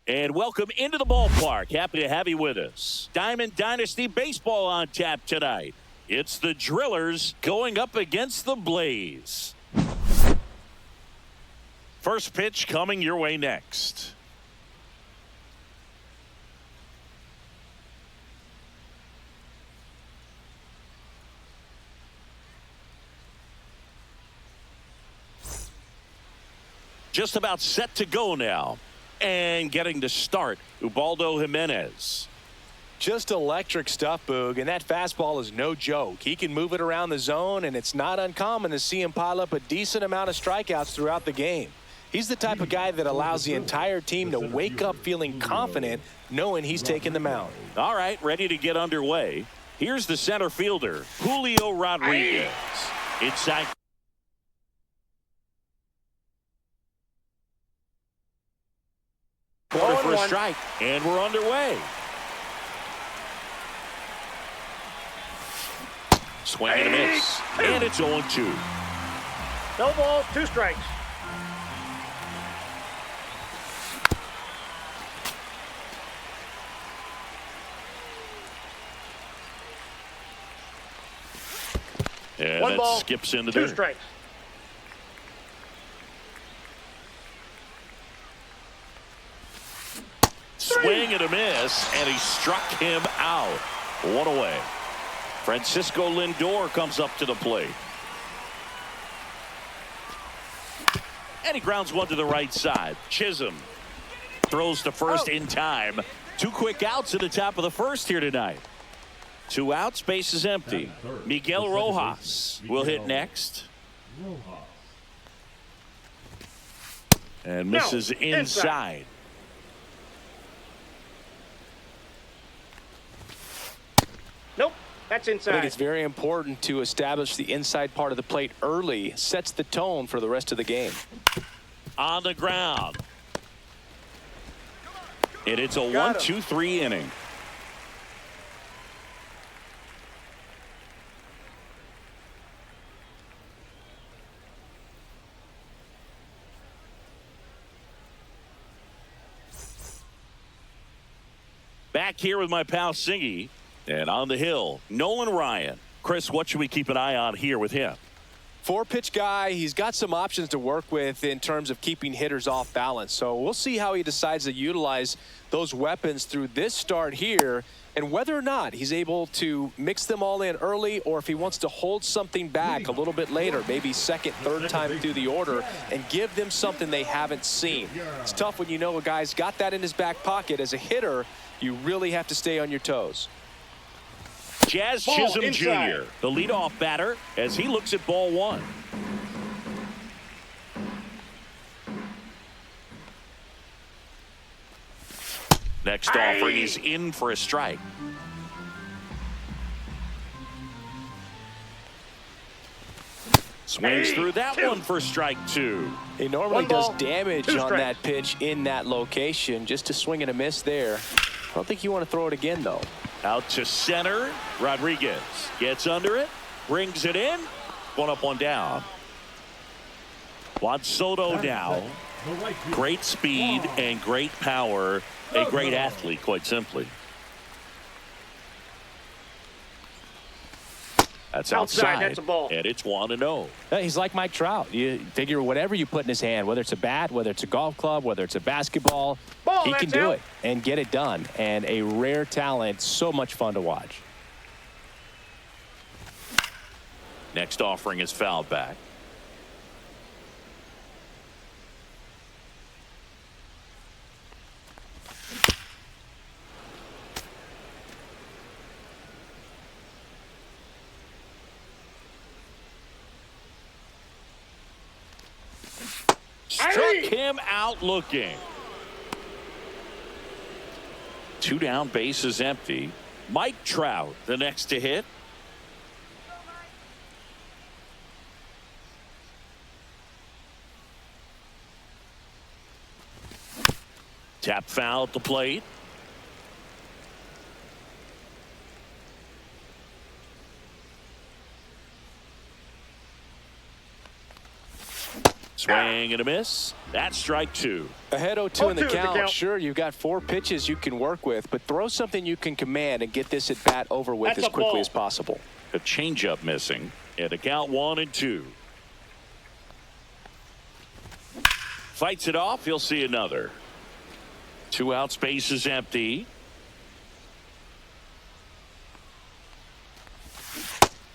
And welcome into the ballpark. Happy to have you with us. Diamond Dynasty Baseball on tap tonight. It's the Drillers going up against the Blaze. First pitch coming your way next. Just about set to go now. And getting to start, Ubaldo Jimenez. Just electric stuff, Boog, and that fastball is no joke. He can move it around the zone, and it's not uncommon to see him pile up a decent amount of strikeouts throughout the game. He's the type of guy that allows the entire team to wake up feeling confident, knowing he's taking the mound. All right, ready to get underway. Here's the center fielder, Julio Rodriguez. Inside. Quarter for a strike, and we're underway. Swing and a miss, and it's 0-2. No balls, 2 strikes. And One that ball, skips into 2 there. strikes. Swing and a miss, and he struck him out. 1 away. Francisco Lindor comes up to the plate. And he grounds one to the right side. Chisholm throws to first in time. 2 quick outs at the top of the first here tonight. 2 outs, base is empty. Miguel Rojas will hit next. And misses inside. Nope, that's inside. I think it's very important to establish the inside part of the plate early. Sets the tone for the rest of the game. On the ground. And it's a 1-2-3 inning. Back here with my pal Singy. And on the hill, Nolan Ryan. Chris, what should we keep an eye on here with him? 4-pitch guy. He's got some options to work with in terms of keeping hitters off balance. So we'll see how he decides to utilize those weapons through this start here, and whether or not he's able to mix them all in early, or if he wants to hold something back a little bit later, maybe second, third time through the order, and give them something they haven't seen. It's tough when you know a guy's got that in his back pocket. As a hitter, you really have to stay on your toes. Jazz Chisholm Jr., the leadoff batter, as he looks at ball 1. Next offering is in for a strike. Swings through that one for strike 2. He normally does damage on that pitch in that location. Just a swing and a miss there. I don't think you want to throw it again, though. Out to center. Rodriguez gets under it, brings it in. 1 up, 1 down. Juan Soto now. Great speed and great power. A great athlete, quite simply. That's outside. That's a ball. And it's 1-0. He's like Mike Trout. You figure whatever you put in his hand, whether it's a bat, whether it's a golf club, whether it's a basketball, he can do it and get it done. And a rare talent, so much fun to watch. Next offering is fouled back. Struck him out looking. 2 down, base is empty. Mike Trout, the next to hit. Tap foul at the plate. Swing and a miss. That's strike 2. Ahead 0-2 in the 0-2 the count. count. Sure, you've got 4 pitches you can work with, but throw something you can command and get this at bat over with That's as a quickly ball. as possible. A changeup missing. And a count 1-2. Fights it off. He'll see another. 2 out, space is empty.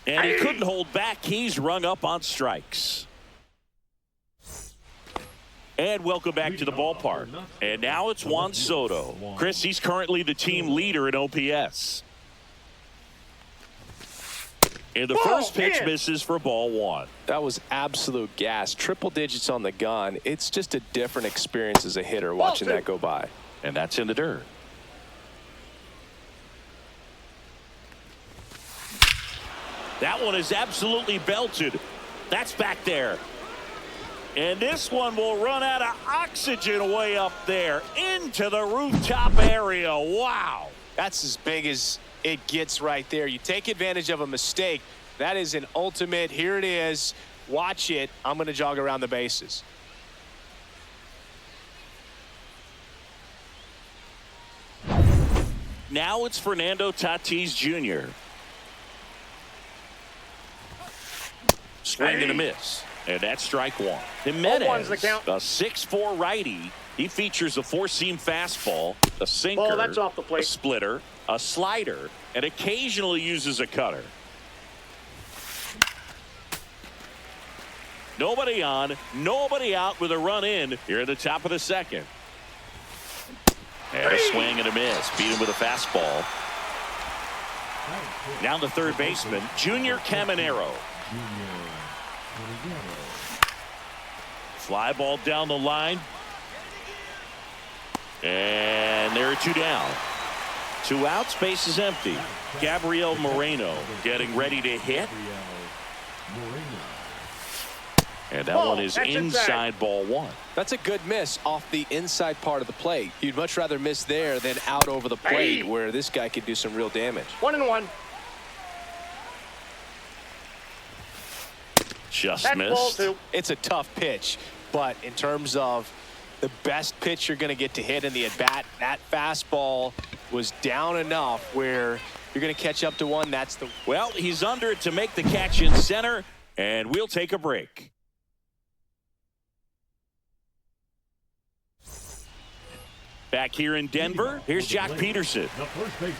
And he couldn't hold back. He's rung up on strikes. And welcome back to the ballpark. And now it's Juan Soto. Chris, he's currently the team leader in OPS. And the first pitch misses for ball 1. That was absolute gas. Triple digits on the gun. It's just a different experience as a hitter watching that go by. And that's in the dirt. That one is absolutely belted. That's back there. And this one will run out of oxygen way up there into the rooftop area. Wow. That's as big as it gets right there. You take advantage of a mistake. That is an ultimate. Here it is. Watch it. I'm going to jog around the bases. Now it's Fernando Tatis Jr. Swing and a miss. And that's strike 1. Jimenez, the count. a 6'4" righty. He features a 4-seam fastball, a sinker, Ball, that's off the plate. a splitter, a slider, and occasionally uses a cutter. Nobody on, nobody out with a run in here at the top of the second. And a swing and a miss. Beat him with a fastball. Down to third baseman, Junior Caminero. Fly ball down the line. And there are 2 down. 2 out, space is empty. Gabriel Moreno getting ready to hit. And that one is inside ball 1. That's a good miss off the inside part of the plate. You'd much rather miss there than out over the plate where this guy could do some real damage. 1-1. Just That's ball missed. 2. It's a tough pitch, but in terms of the best pitch you're going to get to hit in the at-bat, that fastball was down enough where you're going to catch up to one. That's the... Well, he's under it to make the catch in center, and we'll take a break. Back here in Denver, here's Jack Peterson.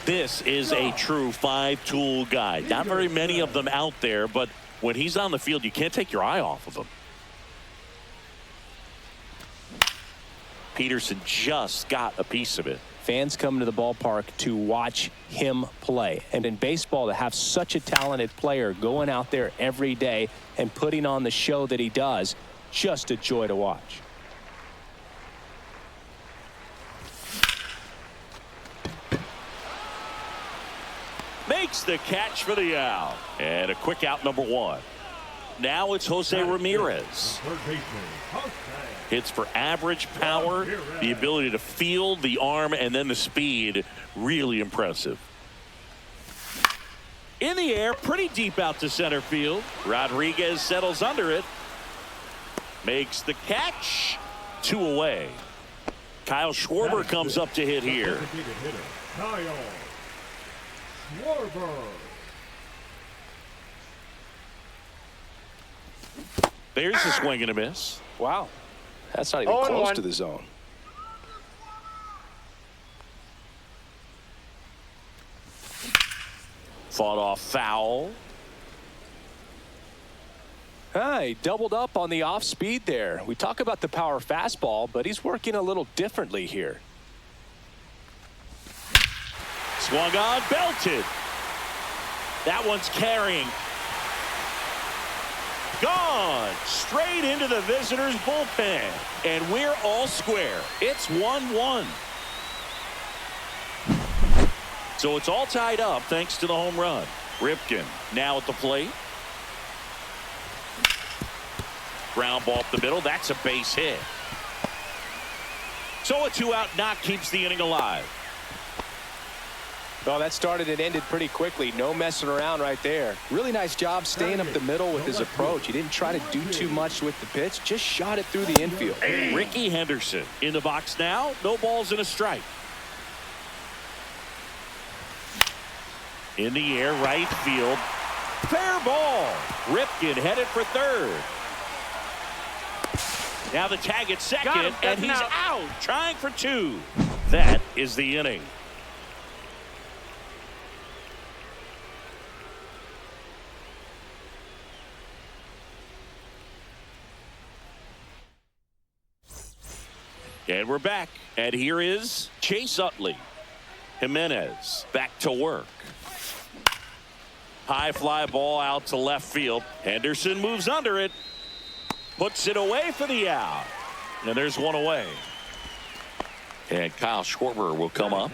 This is a true 5-tool guy. Not very many of them out there, but when he's on the field, you can't take your eye off of him. Peterson just got a piece of it. Fans come to the ballpark to watch him play. And in baseball, to have such a talented player going out there every day and putting on the show that he does, just a joy to watch. Makes the catch for the out. And a quick out, number 1. Now it's Jose Ramirez. Hits for average power, the ability to field, the arm, and then the speed. Really impressive. In the air, pretty deep out to center field. Rodriguez settles under it. Makes the catch. 2 away. Kyle Schwarber comes up to hit here. There's a swing and a miss. Wow. That's not even close to the zone. Fought off foul. He doubled up on the off speed there. We talk about the power fastball, but he's working a little differently here. Swung on, belted. That one's carrying. Gone straight into the visitors' bullpen. And we're all square. It's 1-1. So it's all tied up thanks to the home run. Ripken now at the plate. Ground ball up the middle. That's a base hit. So a 2-out knock keeps the inning alive. Well, that started and ended pretty quickly. No messing around right there. Really nice job staying up the middle with his approach. He didn't try to do too much with the pitch, just shot it through the infield. Ricky Henderson in the box now. No balls and a strike. In the air, right field. Fair ball. Ripken headed for third. Now the tag at second, and he's out. Trying for two. That is the inning. And we're back. And here is Chase Utley. Jimenez back to work. High fly ball out to left field. Henderson moves under it. Puts it away for the out. And there's one away. And Kyle Schwarber will come up.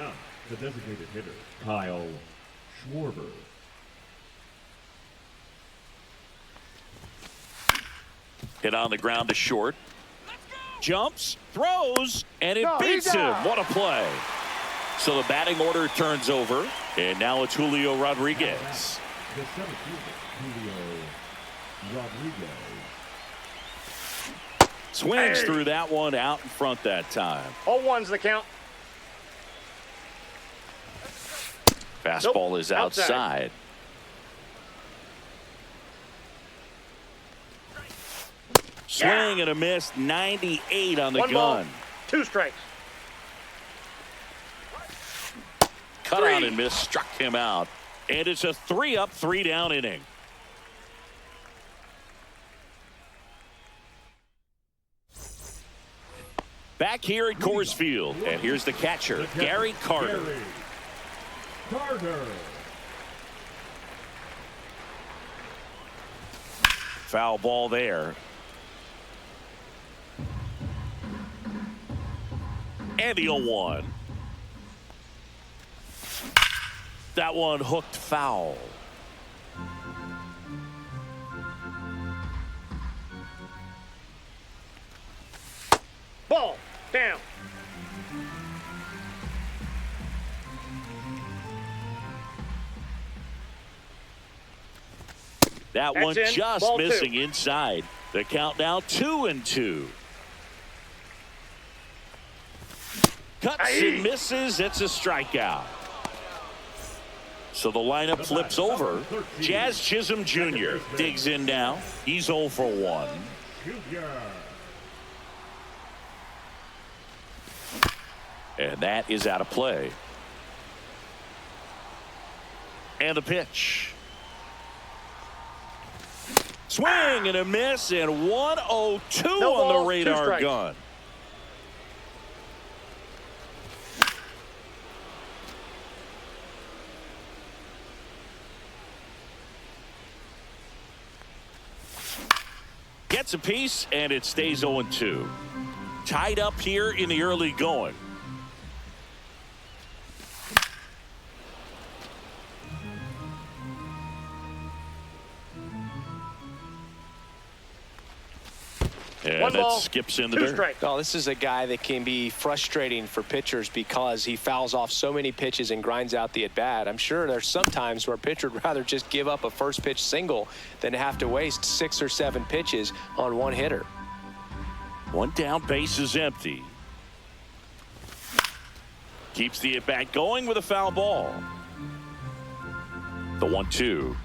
The designated hitter, Kyle Schwarber. Hit on the ground to short. Jumps, throws, and it beats him. What a play. So the batting order turns over. And now it's Julio Rodriguez. The center fielder, Julio Rodriguez. Swings through that one out in front that time. 0-1's the count. Fastball is outside. Swing and a miss. 98 on the One gun. ball, 2 strikes. Cut out and miss. Struck him out. And it's a 3-up, 3-down inning. Back here at Coors Field. And here's the catcher, Gary Carter. Gary Carter. Foul ball there. And the 0-1. That one hooked foul. Ball down. That one in. just Ball missing 2. inside. The count now 2-2. Cuts and misses. It's a strikeout. So the lineup flips over. Jazz Chisholm Jr. digs in now. He's 0 for 1. Junior. And that is out of play. And the pitch. Swing and a miss, and 102 No on the balls, 2 radar strikes. gun. Gets a piece, and it stays 0-2. Tied up here in the early going. And One that ball, skips in the 2 dirt. strikes. Well, this is a guy that can be frustrating for pitchers because he fouls off so many pitches and grinds out the at-bat. I'm sure there's some times where a pitcher would rather just give up a first pitch single than have to waste 6 or 7 pitches on one hitter. One down, base is empty. Keeps the at-bat going with a foul ball. The 1-2.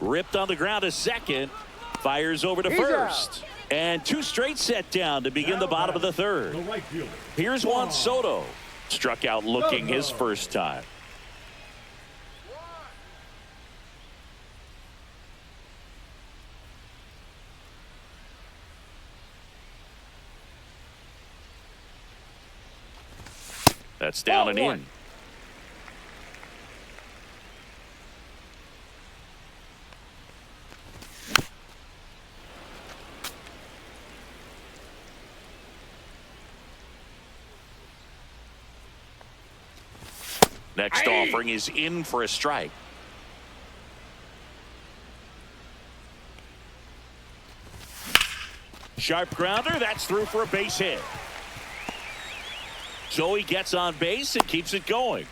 Ripped on the ground to second. Fires over to first. And 2 straight set down to begin the bottom of the third. The right fielder. Here's Juan Soto. Struck out looking his first time. That's down and in. Next offering is in for a strike. Sharp grounder. That's through for a base hit. So he gets on base and keeps it going.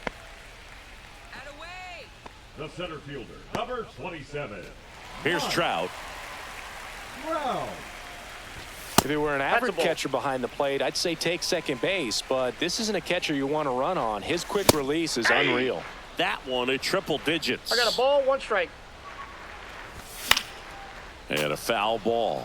The center fielder, number 27. Here's Trout. Trout. If it were an That's a average ball. catcher behind the plate, I'd say take second base, but this isn't a catcher you want to run on. His quick release is unreal. That one at triple digits. I got a ball, 1 strike. And a foul ball.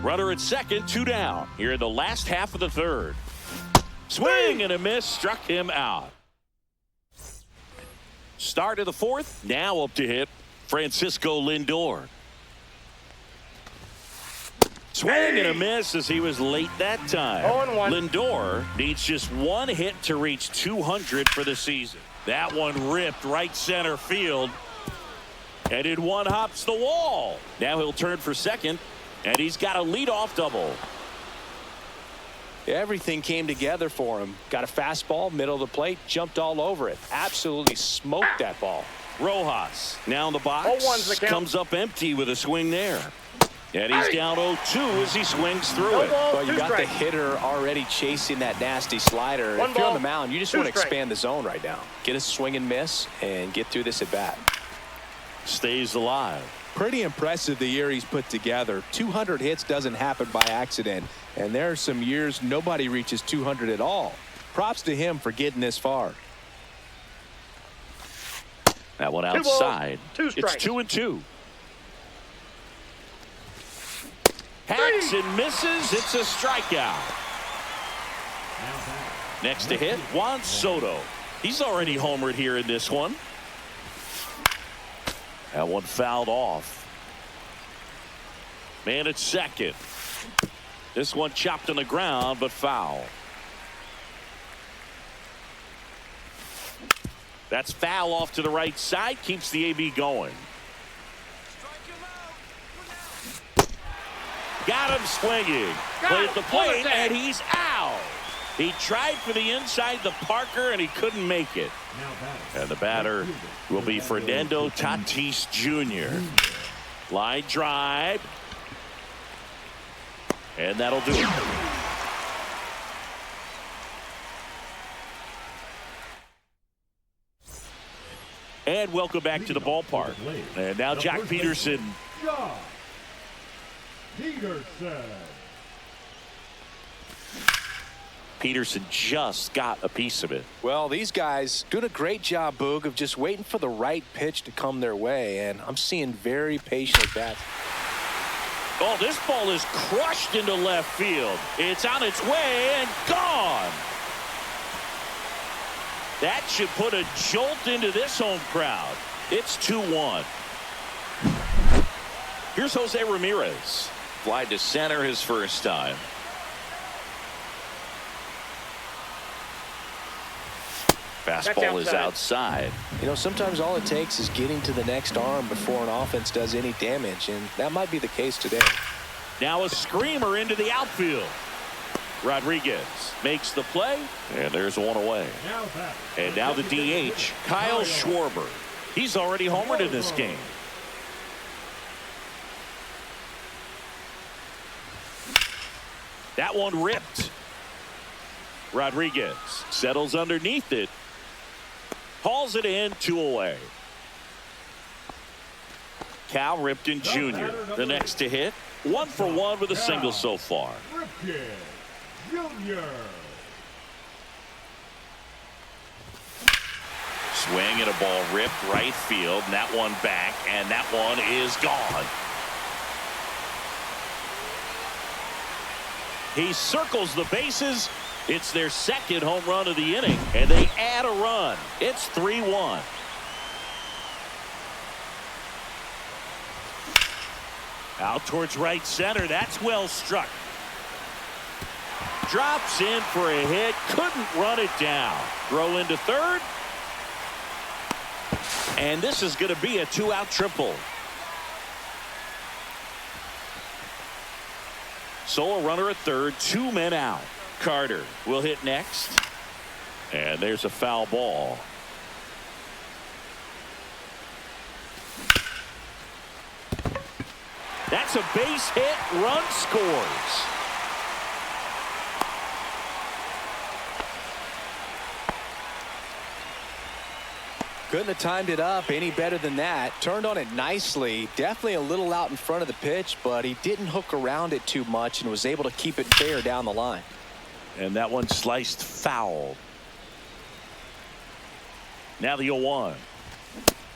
Runner at second, 2 down. Here in the last half of the third. Swing and a miss, struck him out. Start of the fourth, now up to hit Francisco Lindor. Swing and a miss as he was late that time. 0-1. Lindor needs just 1 hit to reach 200 for the season. That one ripped right center field. And in one hops the wall. Now he'll turn for second. And he's got a leadoff double. Everything came together for him. Got a fastball, middle of the plate, jumped all over it. Absolutely smoked that ball. Rojas now in the box. 0-1's the count. Comes up empty with a swing there. And he's down 0-2 as he swings through No it. ball, Well, you 2 got the strikes. hitter already chasing that nasty slider. 1 If you're on ball, the mound, you just 2 want to strikes. expand the zone right now. Get a swing and miss and get through this at bat. Stays alive. Pretty impressive the year he's put together. 200 hits doesn't happen by accident, and there are some years nobody reaches 200 at all. Props to him for getting this far. That one 2 balls, outside. 2 It's strikes. 2-2. Hacks and misses. It's a strikeout. Next to hit, Juan Soto. He's already homered here in this one. That one fouled off. Man at second. This one chopped on the ground, but foul. That's foul off to the right side. Keeps the AB going. Got him swinging. Play at the plate, and he's out. He tried for the inside the Parker, and he couldn't make it. And the batter will be Fernando Tatis Jr. Line drive. And that'll do it. And welcome back to the ballpark. And now Jock Peterson. Jock Peterson. Peterson just got a piece of it. Well, these guys doing a great job, Boog, of just waiting for the right pitch to come their way, and I'm seeing very patient at bats. Oh, this ball is crushed into left field. It's on its way and gone. That should put a jolt into this home crowd. It's 2-1. Here's Jose Ramirez. Fly to center his first time. Fastball is outside. You know, sometimes all it takes is getting to the next arm before an offense does any damage, and that might be the case today. Now a screamer into the outfield. Rodriguez makes the play, and there's one away. And now the DH, Kyle Schwarber. He's already homered in this game. That one ripped. Rodriguez settles underneath it. Hauls it in, 2 away. Cal Ripken Jr. the next to hit. 1 for 1 with a single so far. Ripken Jr. Swing and a ball ripped right field, and that one back, and that one is gone. He circles the bases. It's their second home run of the inning, and they add a run. It's 3-1. Out towards right center. That's well struck. Drops in for a hit. Couldn't run it down. Throw into third. And this is going to be a 2-out triple. So a runner at third, 2 men out. Carter will hit next. And there's a foul ball. That's a base hit. Run scores. Couldn't have timed it up any better than that. Turned on it nicely. Definitely a little out in front of the pitch, but he didn't hook around it too much and was able to keep it fair down the line. And that one sliced foul. Now the 0-1.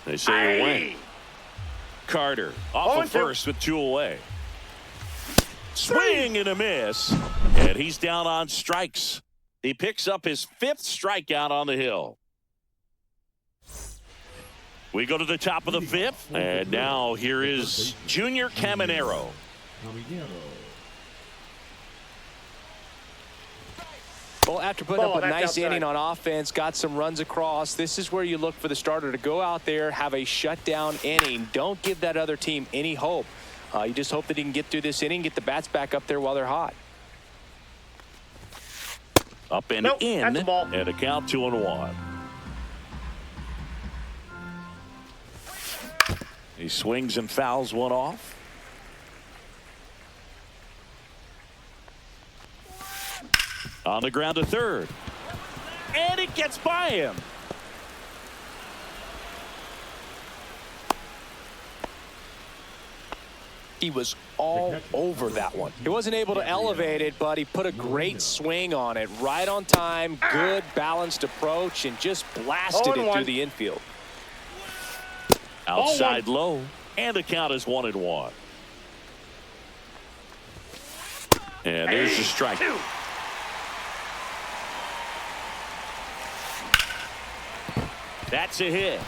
They say away. Carter off of first with 2 away. Swing and a miss. And he's down on strikes. He picks up his 5th strikeout on the hill. We go to the top of the 5th. And now here is Junior Caminero. Well, after putting up a nice inning on offense, got some runs across, this is where you look for the starter to go out there, have a shutdown inning. Don't give that other team any hope. You just hope that he can get through this inning, get the bats back up there while they're hot. Up and in, and a count 2-1. He swings and fouls one off. On the ground to third. And it gets by him. He was all over that one. He wasn't able to elevate it, but he put a great swing on it. Right on time, good balanced approach, and just blasted it through the infield. Outside low, and the count is 1-1. And there's the strike. That's a hit.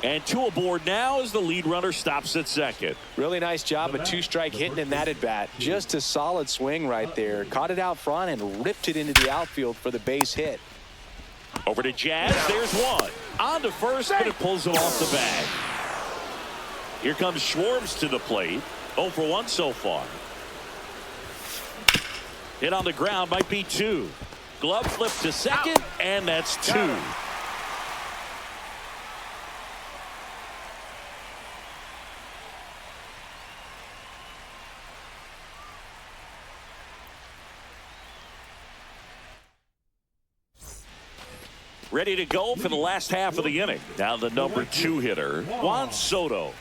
And 2 aboard now as the lead runner stops at second. Really nice job of 2-strike hitting in that at bat. Just a solid swing right there. Caught it out front and ripped it into the outfield for the base hit. Over to Jazz. There's one. On to first, but it pulls him off the bag. Here comes Schwartz to the plate. 0 for 1 so far. Hit on the ground might be 2. Glove flip to second, and that's 2. Ready to go for the last half of the inning. Now the number 2 hitter, Juan Soto.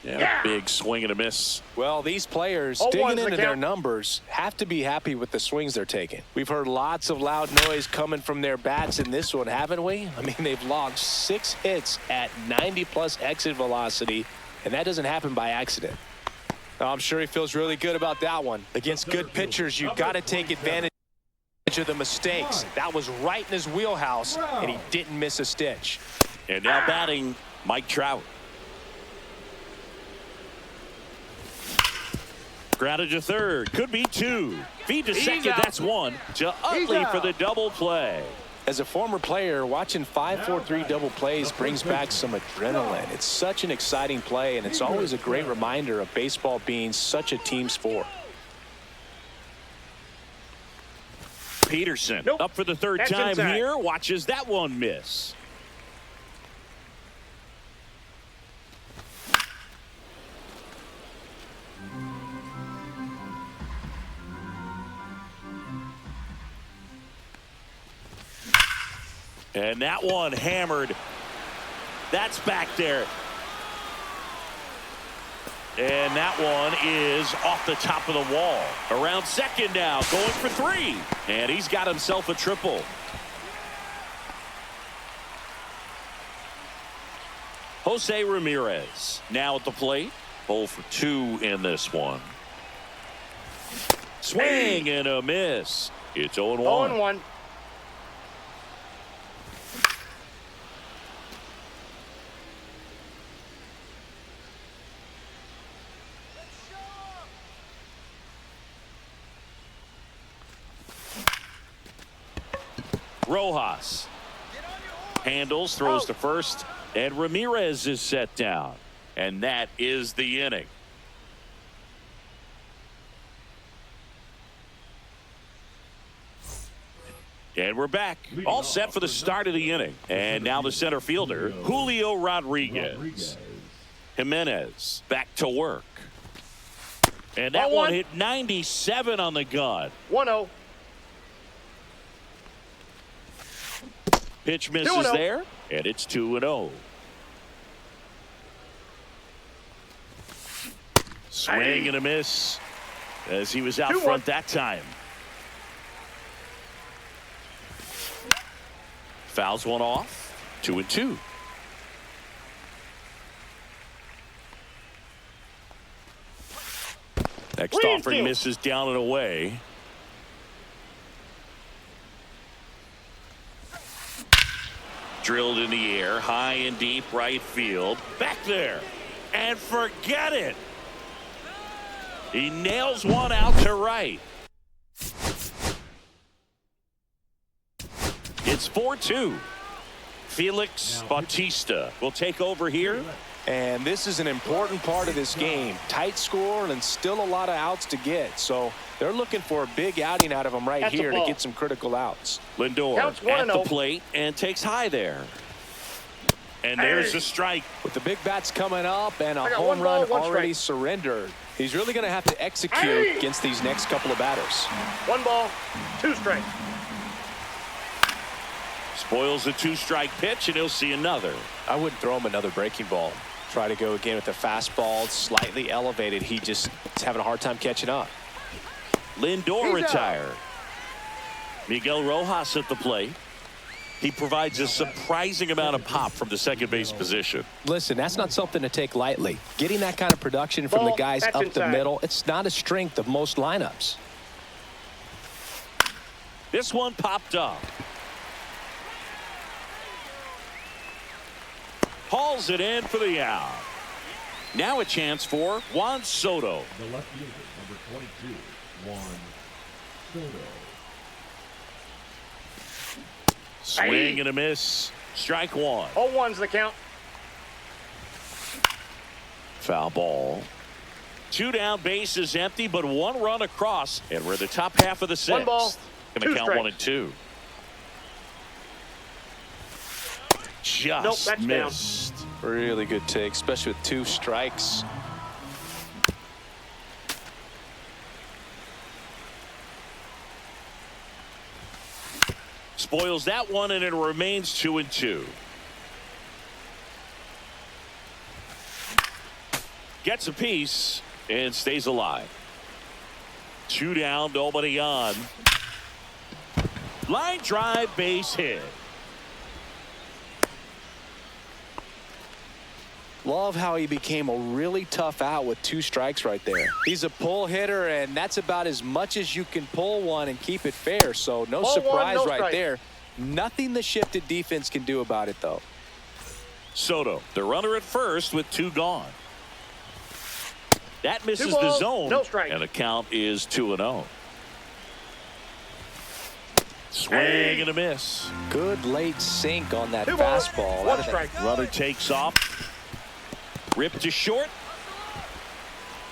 Yeah, big swing and a miss. Well, these players digging into their numbers have to be happy with the swings they're taking. We've heard lots of loud noise coming from their bats in this one, haven't we? I mean, they've logged 6 hits at 90+ exit velocity, and that doesn't happen by accident. I'm sure he feels really good about that one. Against good pitchers, you've got to take advantage of the mistakes. That was right in his wheelhouse, and he didn't miss a stitch. And now batting, Mike Trout. Grounded to third. Could be 2. Feed to second. That's 1. To Utley for the double play. As a former player, watching 5-4-3 double plays brings back some adrenaline. It's such an exciting play, and it's always a great reminder of baseball being such a team sport. Peterson up for the 3rd time here. Watches that one miss. And that one hammered. That's back there. And that one is off the top of the wall. Around second now, going for 3. And he's got himself a triple. Jose Ramirez now at the plate. 0 for 2 in this one. Swing and a miss. It's 0-1. 0-1. Rojas handles, throws to first, and Ramirez is set down. And that is the inning. And we're back. All set for the start of the inning. And now the center fielder, Julio Rodriguez. Jimenez back to work. And that one hit 97 on the gun. 1-0. Pitch misses there, and it's 2-0. Swing and a miss as he was out front that time. Fouls one off. 2-2. Next offering misses down and away. Drilled in the air, high and deep right field. Back there. And forget it. He nails one out to right. It's 4-2. Felix Bautista will take over here. And this is an important part of this game. Tight score and still a lot of outs to get. So they're looking for a big outing out of him right here to get some critical outs. Lindor at the plate and takes high there. And there's a strike. With the big bats coming up and a home run already surrendered. He's really going to have to execute against these next couple of batters. 1 ball, 2 strikes. Spoils the 2-strike pitch, and he'll see another. I wouldn't throw him another breaking ball. Try to go again with the fastball, slightly elevated. He just is having a hard time catching up. Lindor retired. Miguel Rojas at the plate. He provides a surprising amount of pop from the second base position. Listen, that's not something to take lightly. Getting that kind of production from the guys up the middle, it's not a strength of most lineups. This one popped up. Hauls it in for the out. Now a chance for Juan Soto. The left fielder, number 22, Juan Soto. Swing and a miss. Strike one. 0-1's the count. Foul ball. 2 down, bases empty, but 1 run across. And we're in the top half of the 6th. 1 ball, Going to count strikes. 1 and 2. Just Nope, that's missed. Really good take, especially with 2 strikes. Spoils that one, and it remains 2 and 2. Gets a piece and stays alive. 2 down, nobody on. Line drive, base hit. Love how he became a really tough out with 2 strikes right there. He's a pull hitter, and that's about as much as you can pull one and keep it fair. So no surprise right there. Nothing the shifted defense can do about it, though. Soto, the runner at first with 2 gone. That misses 2 the balls, zone, no strike. and the count is 2-0. Swing and a miss. Good late sink on that 2 balls, fastball. 1 strike. Runner takes off. Ripped to short.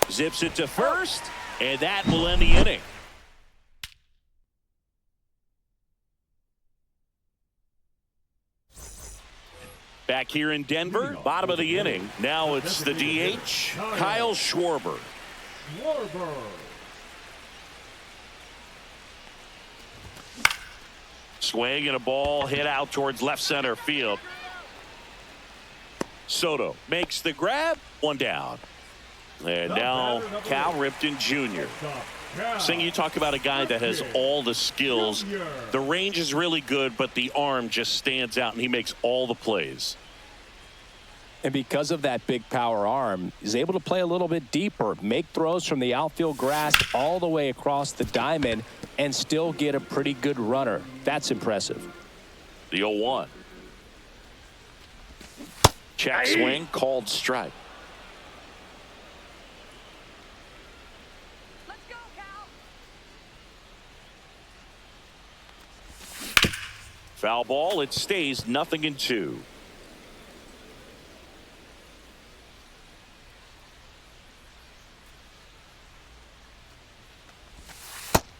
Zips it to first. And that will end the inning. Back here in Denver, bottom of the inning. Now it's the DH, Kyle Schwarber. Swing and a ball hit out towards left center field. Soto makes the grab. 1 down. And now Cal Ripken Jr. Sing, you talk about a guy that has all the skills. The range is really good, but the arm just stands out, and he makes all the plays. And because of that big power arm, he's able to play a little bit deeper, make throws from the outfield grass all the way across the diamond, and still get a pretty good runner. That's impressive. The 0-1. Check swing, called strike. Let's go, Cal. Foul ball. It stays 0-2.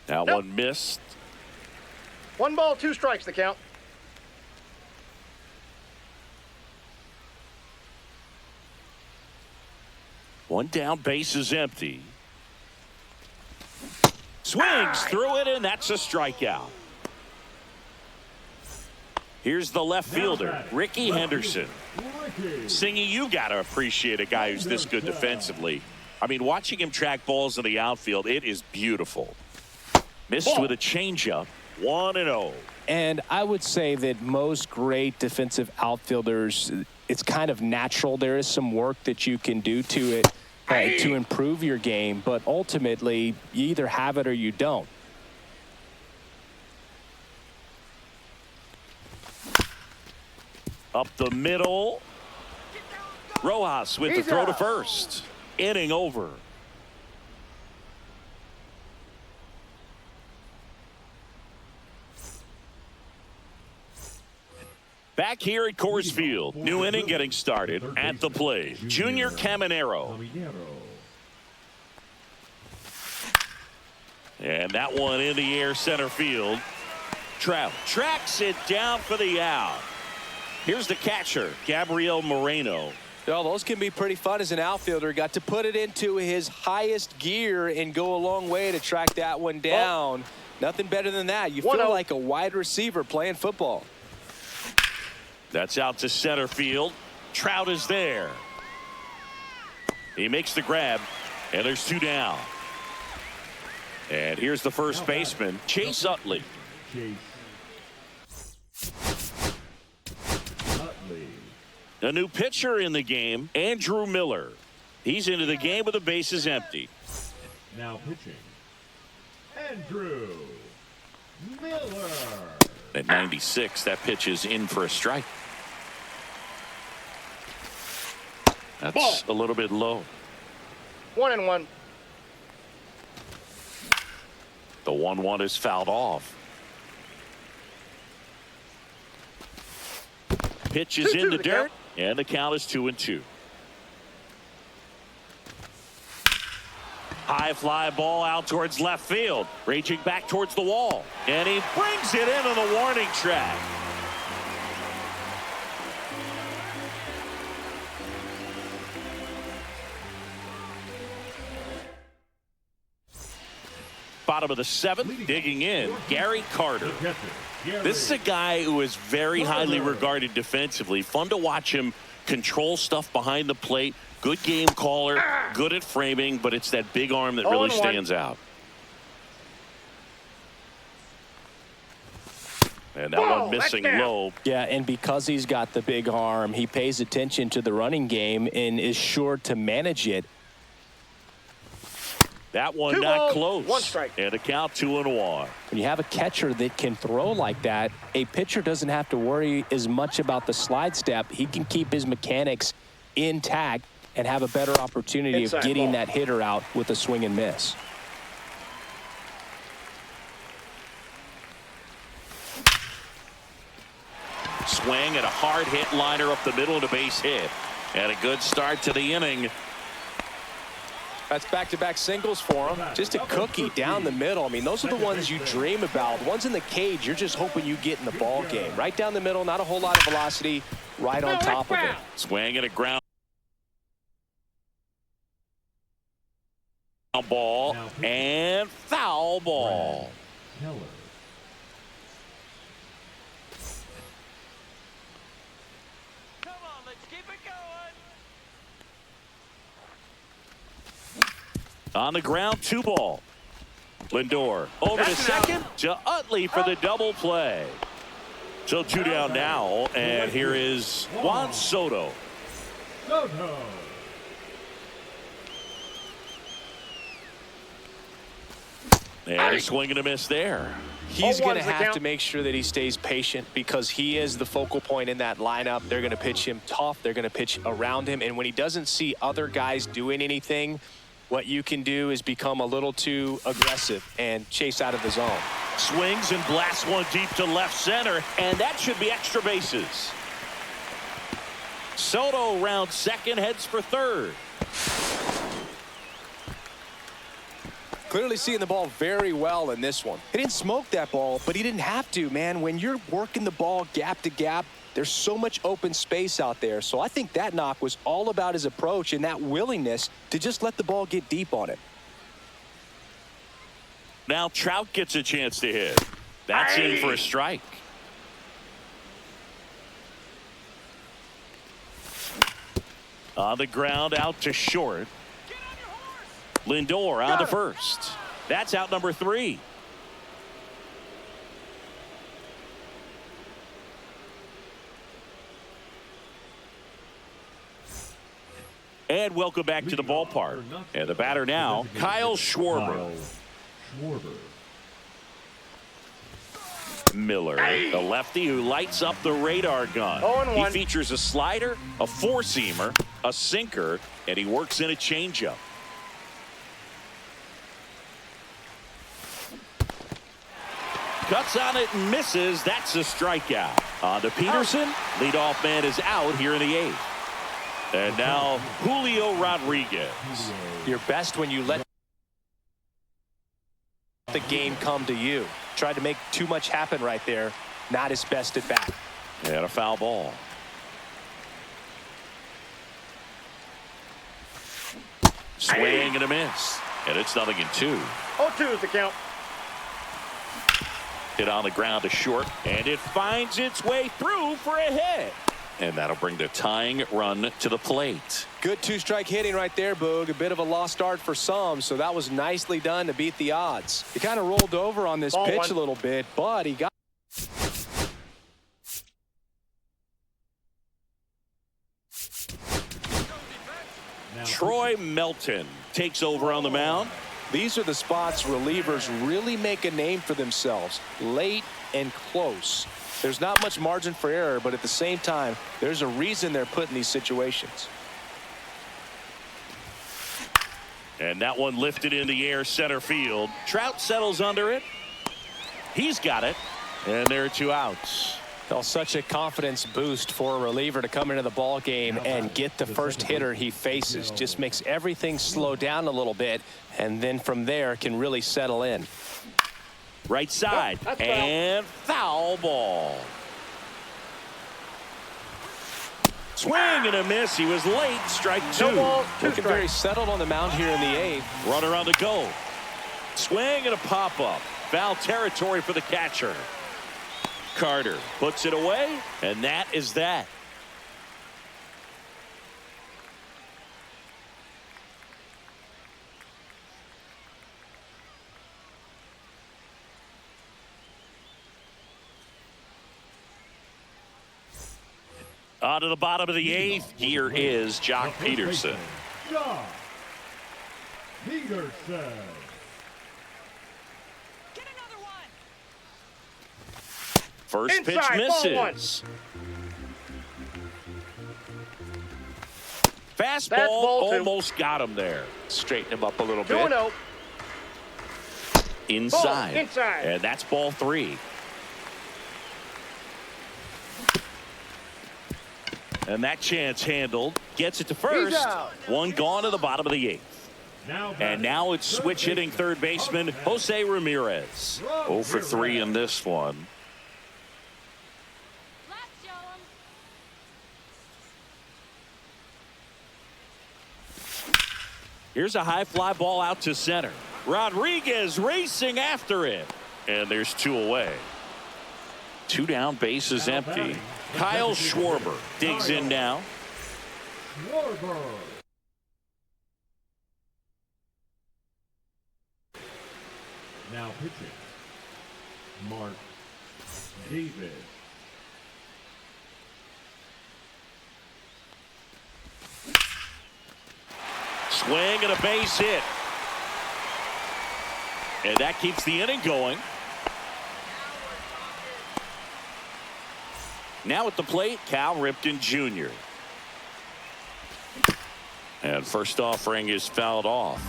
Now one missed. 1 ball, 2 strikes, the count. One down, base is empty. Swings through it, and that's a strikeout. Here's the left fielder, Ricky Henderson. Singy, you got to appreciate a guy who's this good defensively. I mean, watching him track balls in the outfield, it is beautiful. Missed with a changeup, 1-0. And I would say that most great defensive outfielders, it's kind of natural. There is some work that you can do to it to improve your game, but ultimately you either have it or you don't. Up the middle. Rojas with the throw to first. Inning over. Back here at Coors Field, new inning getting started at the plate. Junior Caminero. And that one in the air center field. Trout tracks it down for the out. Here's the catcher, Gabriel Moreno. Well, those can be pretty fun as an outfielder. Got to put it into his highest gear and go a long way to track that one down. Nothing better than that. You feel like a wide receiver playing football. That's out to center field. Trout is there. He makes the grab, and there's 2 down. And here's the first baseman, Chase Utley. A new pitcher in the game, Andrew Miller. He's into the game with the bases empty. Now pitching, Andrew Miller. At 96, that pitch is in for a strike. That's a little bit low. 1-1. The 1-1 is fouled off. Pitch is in the dirt, and the count is 2-2. High fly ball out towards left field, raging back towards the wall, and he brings it in on the warning track. Bottom of the 7th, digging in, Gary Carter. This is a guy who is very highly regarded defensively. Fun to watch him control stuff behind the plate. Good game caller, good at framing, but it's that big arm that really stands out. And that one missing low. Yeah, and because he's got the big arm, he pays attention to the running game and is sure to manage it. That one not close. 1 strike. And a count 2-1. When you have a catcher that can throw like that, a pitcher doesn't have to worry as much about the slide step. He can keep his mechanics intact and have a better opportunity of getting that hitter out with a swing and miss. Swing and a hard hit liner up the middle and a base hit. And a good start to the inning. That's back-to-back singles for him. Just a cookie down the middle. I mean, those are the ones you dream about. Ones in the cage, you're just hoping you get in the ball game. Right down the middle, not a whole lot of velocity, right on top of it. Swing and a ground ball and foul ball. Come on, let's keep it going. On the ground, 2 ball. Lindor over to second to Utley for the double play. So 2 down now, and here is Juan Soto. And a swing and a miss there. He's going to have to make sure that he stays patient because he is the focal point in that lineup. They're going to pitch him tough. They're going to pitch around him. And when he doesn't see other guys doing anything, what you can do is become a little too aggressive and chase out of the zone. Swings and blasts one deep to left center, and that should be extra bases. Soto round second, heads for third. Clearly seeing the ball very well in this one. He didn't smoke that ball, but he didn't have to, man. When you're working the ball gap to gap, there's so much open space out there. So I think that knock was all about his approach and that willingness to just let the ball get deep on it. Now Trout gets a chance to hit. That's in for a strike. On the ground, out to short. Lindor on to first. That's out number 3. And welcome back to the ballpark. And the batter now, Kyle Schwarber. Miller, the lefty who lights up the radar gun. 0-1. He features a slider, a four-seamer, a sinker, and he works in a changeup. Cuts on it and misses. That's a strikeout. On to Peterson. Leadoff man is out here in the 8th. And now Julio Rodriguez. You're best when you let the game come to you. Tried to make too much happen right there. Not his best at bat. And a foul ball. Swing and a miss. And it's 0-2. 0-2 is the count. Hit on the ground to short, and it finds its way through for a hit. And that'll bring the tying run to the plate. Good two-strike hitting right there, Boog. A bit of a lost start for some, so that was nicely done to beat the odds. He kind of rolled over on this Ball pitch one. a little bit, but he got. Troy Melton takes over on the mound. These are the spots relievers really make a name for themselves. Late and close. There's not much margin for error, but at the same time, there's a reason they're put in these situations. And that one lifted in the air center field. Trout settles under it. He's got it. And there are 2 outs. Well, such a confidence boost for a reliever to come into the ball game and get the first hitter he faces. Just makes everything slow down a little bit, and then from there can really settle in. Right side. That's foul. And foul ball. Swing and a miss. He was late. Strike 2. No ball, 2 Looking very strikes. settled on the mound here in the 8th. Runner on the go. Swing and a pop-up. Foul territory for the catcher. Carter puts it away, and that is that. On to the bottom of the 8th. Here is Jock Peterson. Jock Peterson. Get another one. First pitch Inside, ball 1. misses. Fastball Fastball 2. almost got him there. Straighten him up a little 2-0. bit. Inside. Ball inside. And that's ball 3. And that chance handled. Gets it to first. out. One gone to the bottom of the 8th. And now it's switch hitting third baseman Jose Ramirez. 0 for 3 in this one. Let's show 'em. Here's a high fly ball out to center. Rodriguez racing after it. And there's 2 away. 2 down, bases empty. Kyle Schwarber digs in now. Schwarber. Now pitching. Mark Davis. Swing and a base hit. And that keeps the inning going. Now at the plate, Cal Ripken Jr. And first offering is fouled off.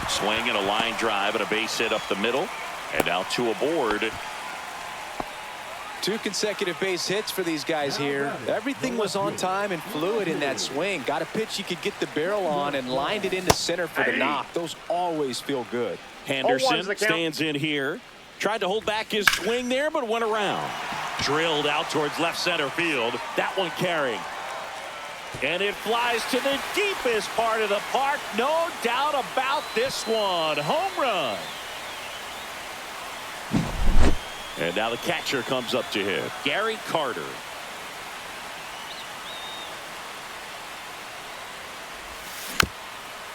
Swing and a line drive and a base hit up the middle. And now 2 aboard. 2 consecutive base hits for these guys here. Everything was on time and fluid in that swing. Got a pitch you could get the barrel on and lined it into center for the knock. Those always feel good. Henderson stands in here. Tried to hold back his swing there, but went around. Drilled out towards left center field. That one carrying. And it flies to the deepest part of the park. No doubt about this one. Home run. And now the catcher comes up to him. Gary Carter.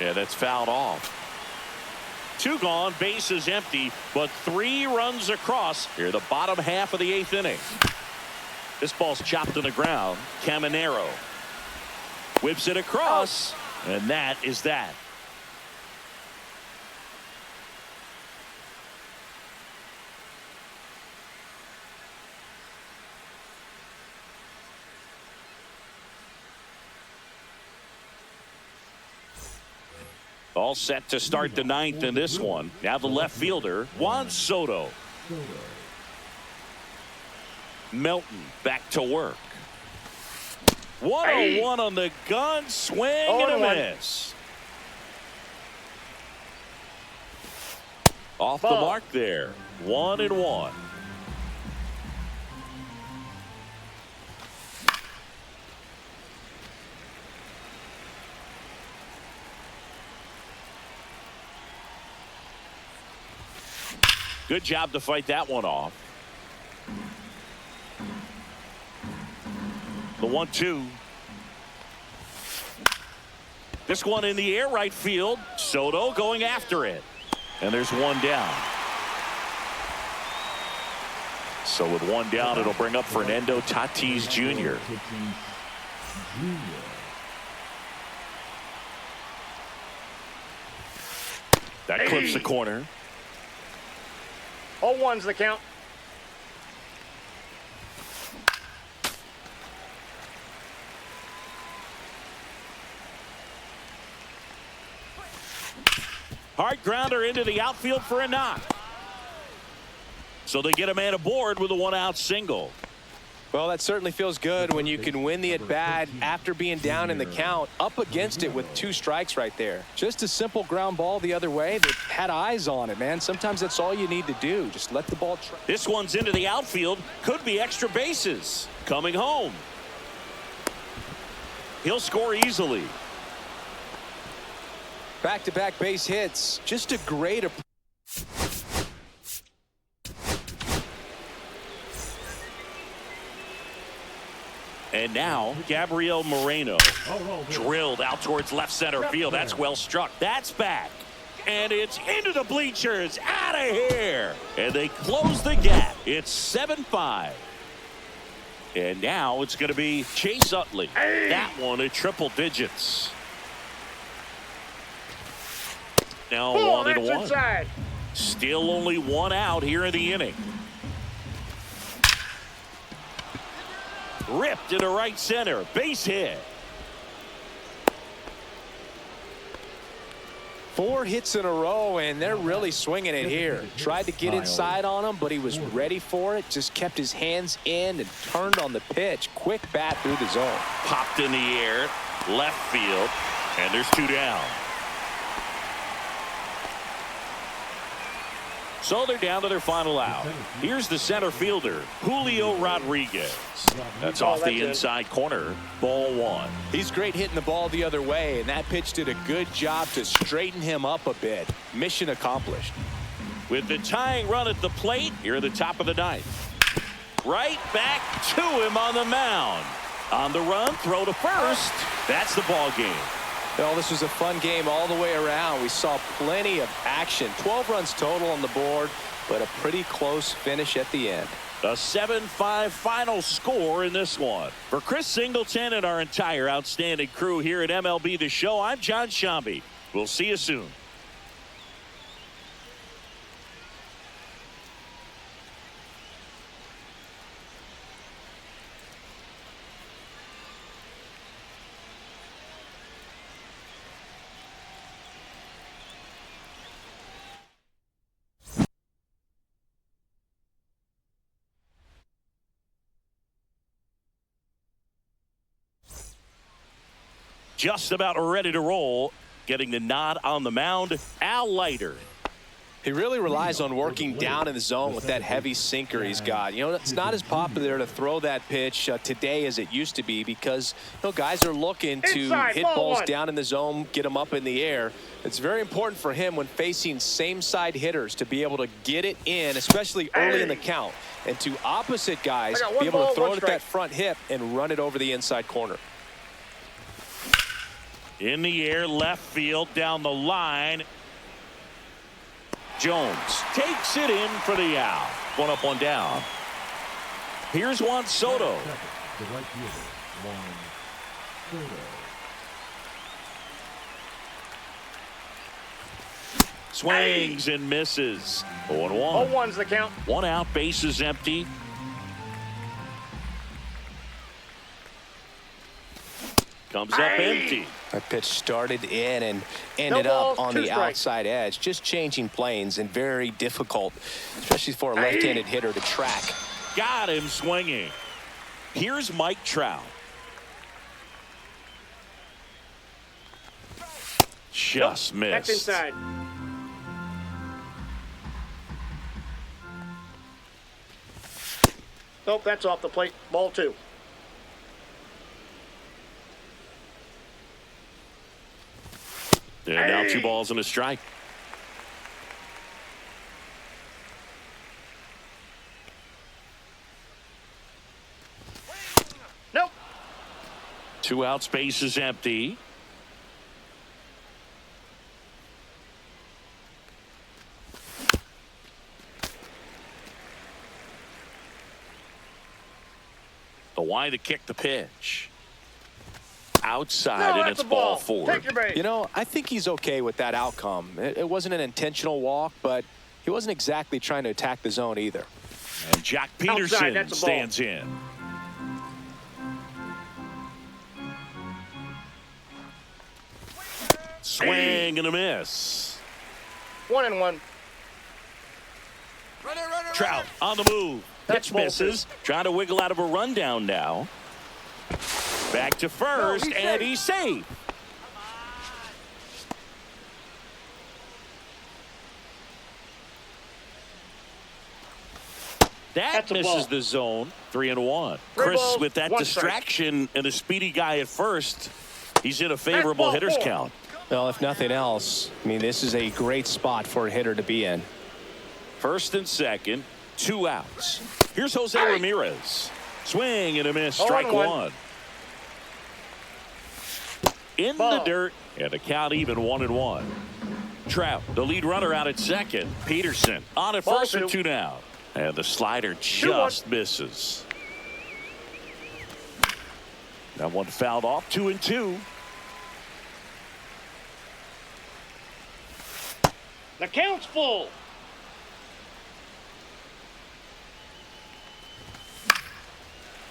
And that's fouled off. 2 gone, bases empty, but 3 runs across here the bottom half of the 8th inning. This ball's chopped to the ground. Caminero whips it across, and that is that. All set to start the 9th in this one. Now the left fielder, Juan Soto. Melton back to work. 1-0-1 on the gun. Swing and a miss. Off the mark there. 1-1. Good job to fight that one off. The 1-2. This one in the air right field. Soto going after it. And there's 1 down. So with 1 down, it'll bring up Fernando Tatis Jr. That clips the corner. 0-1's the count. Hard grounder into the outfield for a knock. So they get a man aboard with a 1-out single. Well, that certainly feels good when you can win the at-bat after being down in the count, up against it with 2 strikes right there. Just a simple ground ball the other way that had eyes on it, man. Sometimes that's all you need to do. Just let the ball track. This one's into the outfield. Could be extra bases. Coming home. He'll score easily. Back-to-back base hits. Just a great approach. And now Gabriel Moreno drilled out towards left center field. That's well struck. That's back. And it's into the bleachers. Out of here. And they close the gap. It's 7-5. And now it's going to be Chase Utley. That one at triple digits. Now 1-1. Still only 1 out here in the inning. Ripped into right center. Base hit. 4 hits in a row, and they're really swinging it here. Tried to get inside on him, but he was ready for it. Just kept his hands in and turned on the pitch. Quick bat through the zone. Popped in the air. Left field. And there's 2 down. So they're down to their final out. Here's the center fielder, Julio Rodriguez. That's off the inside corner. Ball 1. He's great hitting the ball the other way, and that pitch did a good job to straighten him up a bit. Mission accomplished. With the tying run at the plate, here at the top of the 9th. Right back to him on the mound. On the run, throw to first. That's the ball game. Well, this was a fun game all the way around. We saw plenty of action. 12 runs total on the board, but a pretty close finish at the end. A 7-5 final score in this one. For Chris Singleton and our entire outstanding crew here at MLB The Show, I'm John Shambi. We'll see you soon. just about ready to roll. Getting the nod on the mound, Al Leiter. He really relies on working down in the zone with that heavy sinker he's got. You know, it's not as popular to throw that pitch today as it used to be because, you know, guys are looking to Inside, hit ball balls one. down in the zone, get them up in the air. It's very important for him when facing same-side hitters to be able to get it in, especially early in the count, and to opposite guys I got one be able ball, to throw one it at strike. that front hip and run it over the inside corner. In the air, left field, down the line. Jones takes it in for the out. One up, one down. Here's Juan Soto. The right fielder, Juan Soto. Swings and misses. 0-1. 0-1's the count. One out, bases empty. Comes up empty. That pitch started in and ended No up balls, on 2 the strikes. outside edge. Just changing planes and very difficult, especially for a left-handed hitter to track. Got him swinging. Here's Mike Trout. Just missed. That's inside. Nope, that's off the plate. Ball 2. And now 2 balls and a strike. Nope. 2 outs, bases empty. The why to kick the pitch. Outside, No, and that's it's a ball. ball 4. Take your base. You know, I think he's okay with that outcome. It wasn't an intentional walk, but he wasn't exactly trying to attack the zone either. And Jack Peterson Outside, that's a ball. stands in. Swing and a miss. 1-1. Trout on the move. That's Pitch ball misses. Trying to wiggle out of a rundown now. Back to first, he's and safe. he's safe. That That's a misses ball. the zone. 3-1. Three Chris, balls, with that 1 strike. distraction and a speedy guy at first, he's in a favorable ball hitter's 4. count. Well, if nothing else, I mean, this is a great spot for a hitter to be in. First and second, 2 outs. Here's Jose Ramirez. Swing and a miss. Strike 0-1. 1. In Ball. the dirt, and the count even 1-1. Trout, the lead runner, out at second. Peterson on at Ball first 2. with 2 down. And the slider just misses. That one fouled off. 2-2. The count's full.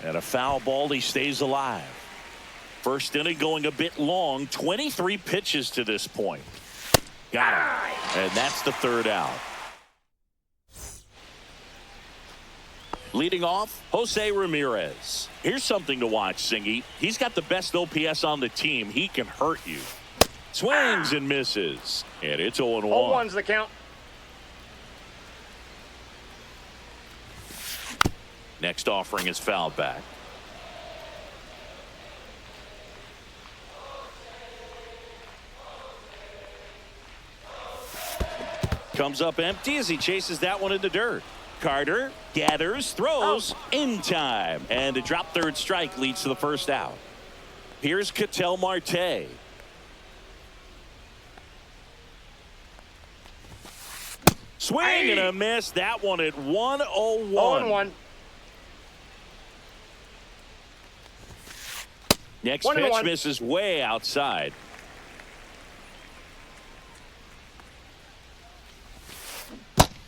And a foul ball. He stays alive. First inning going a bit long. 23 pitches to this point. Got him. And that's the 3rd out. Leading off, Jose Ramirez. Here's something to watch, Singy. He's got the best OPS on the team. He can hurt you. Swings and misses. And it's 0-1. 0-1's the count. Next offering is fouled back. Comes up empty as he chases that one in the dirt. Carter gathers, throws in time, and a drop third strike leads to the 1st out. Here's Ketel Marte. Swing and a miss. That one at 1-0-1. 0-1. Next 1-1. pitch misses way outside.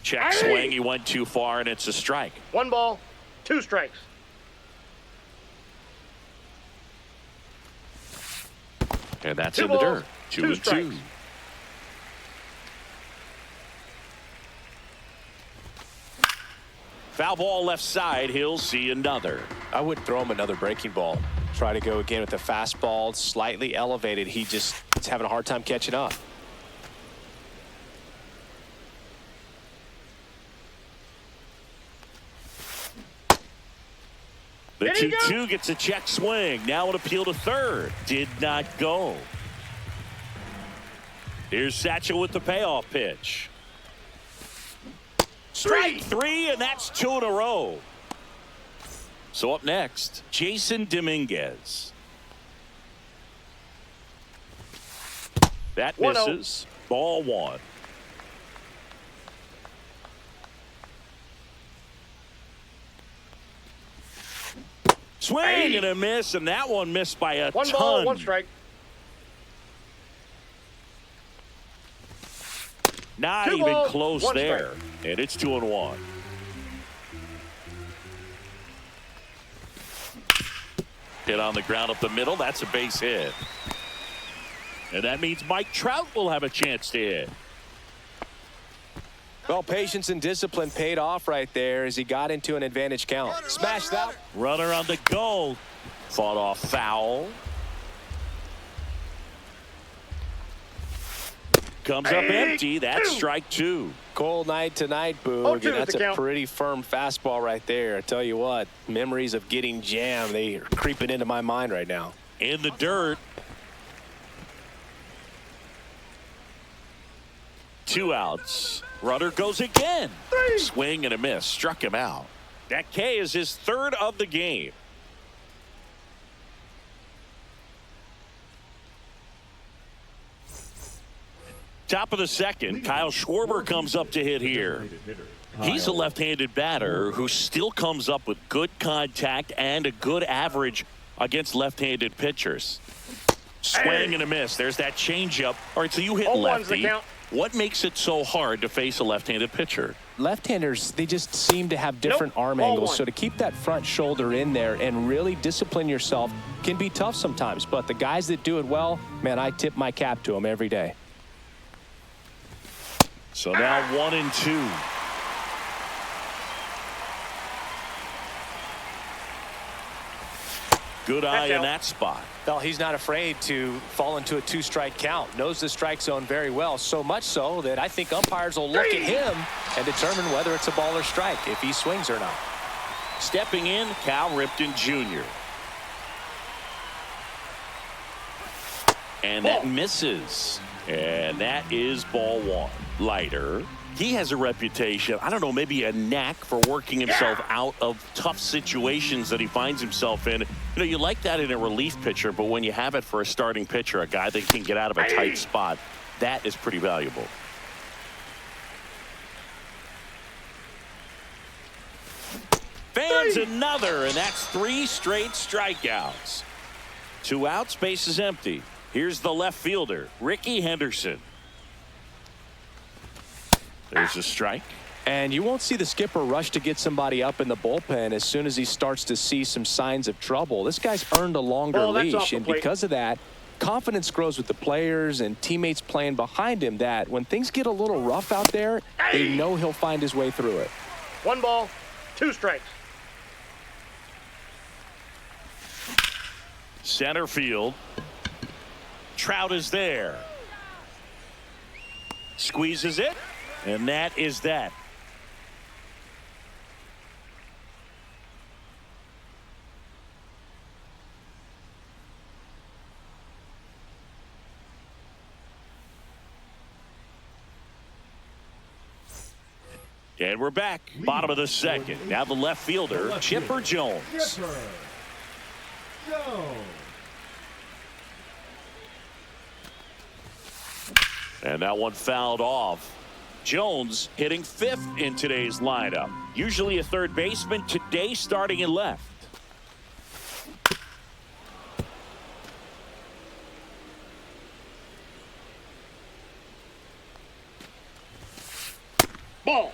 Check swing. He went too far, and it's a strike. 1 ball, 2 strikes. And that's 2 in the balls, dirt. 2 2-2. strikes. Foul ball left side. He'll see another. I wouldn't throw him another breaking ball. Try to go again with the fastball, slightly elevated. He just is having a hard time catching up. The 2-2 gets a check swing. Now an appeal to third. Did not go. Here's Satchel with the payoff pitch. Strike three, and that's 2 in a row. So up next, Jason Dominguez. That misses. Ball 1. Swing and a miss, and that one missed by a ton. 1 ball, 1 strike. Not Two even balls, close 1 there. strike. And it's 2-1. Hit on the ground up the middle. That's a base hit. And that means Mike Trout will have a chance to hit. Well, patience and discipline paid off right there as he got into an advantage count. Smash that. Runner on the go. Fought off foul. Comes up empty. That's strike 2. Cold night tonight, Boog. 0-2 That's the a count. pretty firm fastball right there. I tell you what, memories of getting jammed, they are creeping into my mind right now. In the dirt. 2 outs. Runner goes again. Swing and a miss. Struck him out. That K is his 3rd of the game. Top of the 2nd, Kyle Schwarber comes up to hit here. He's a left-handed batter who still comes up with good contact and a good average against left-handed pitchers. Swing and a miss. There's that changeup. All right, so you hit 0-1's the lefty. count. What makes it so hard to face a left-handed pitcher? Left-handers, they just seem to have different arm Ball angles. 1. So to keep that front shoulder in there and really discipline yourself can be tough sometimes. But the guys that do it well, man, I tip my cap to them every day. So now 1-2. Good eye in that spot. Well, he's not afraid to fall into a 2-strike count. Knows the strike zone very well, so much so that I think umpires will look at him and determine whether it's a ball or strike, if he swings or not. Stepping in, Cal Ripken Jr. And that misses. And that is ball 1. Leiter. He has a reputation, I don't know, maybe a knack for working himself out of tough situations that he finds himself in. You know, you like that in a relief pitcher, but when you have it for a starting pitcher, a guy that can get out of a tight spot, that is pretty valuable. Fans another, and that's 3 straight strikeouts. 2 outs, base is empty. Here's the left fielder, Ricky Henderson. There's a strike. And you won't see the skipper rush to get somebody up in the bullpen as soon as he starts to see some signs of trouble. This guy's earned a longer Ball, that's off leash, the and plate. because of that, confidence grows with the players and teammates playing behind him that when things get a little rough out there, they know he'll find his way through it. 1 ball, 2 strikes. Center field. Trout is there. Squeezes it, and that is that. And we're back. Bottom of the 2nd. Now the left fielder, Chipper Jones. Chipper Jones. And that one fouled off. Jones hitting 5th in today's lineup. Usually a third baseman, today starting in left. Ball.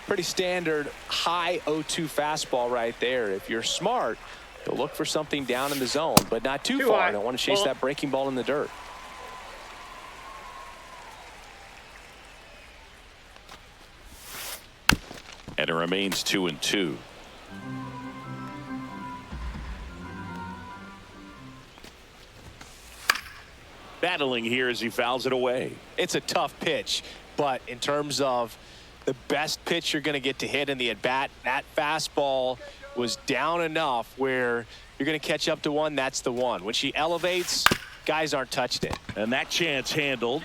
Pretty standard high 0-2 fastball right there. If you're smart, you'll look for something down in the zone, but not too far. high. Don't want to chase Ball. that breaking ball in the dirt. And it remains 2-2. battling here as he fouls it away. It's a tough pitch, but in terms of the best pitch you're going to get to hit in the at-bat, that fastball was down enough where you're going to catch up to one. That's the one. When she elevates, guys aren't touched it. And that chance handled.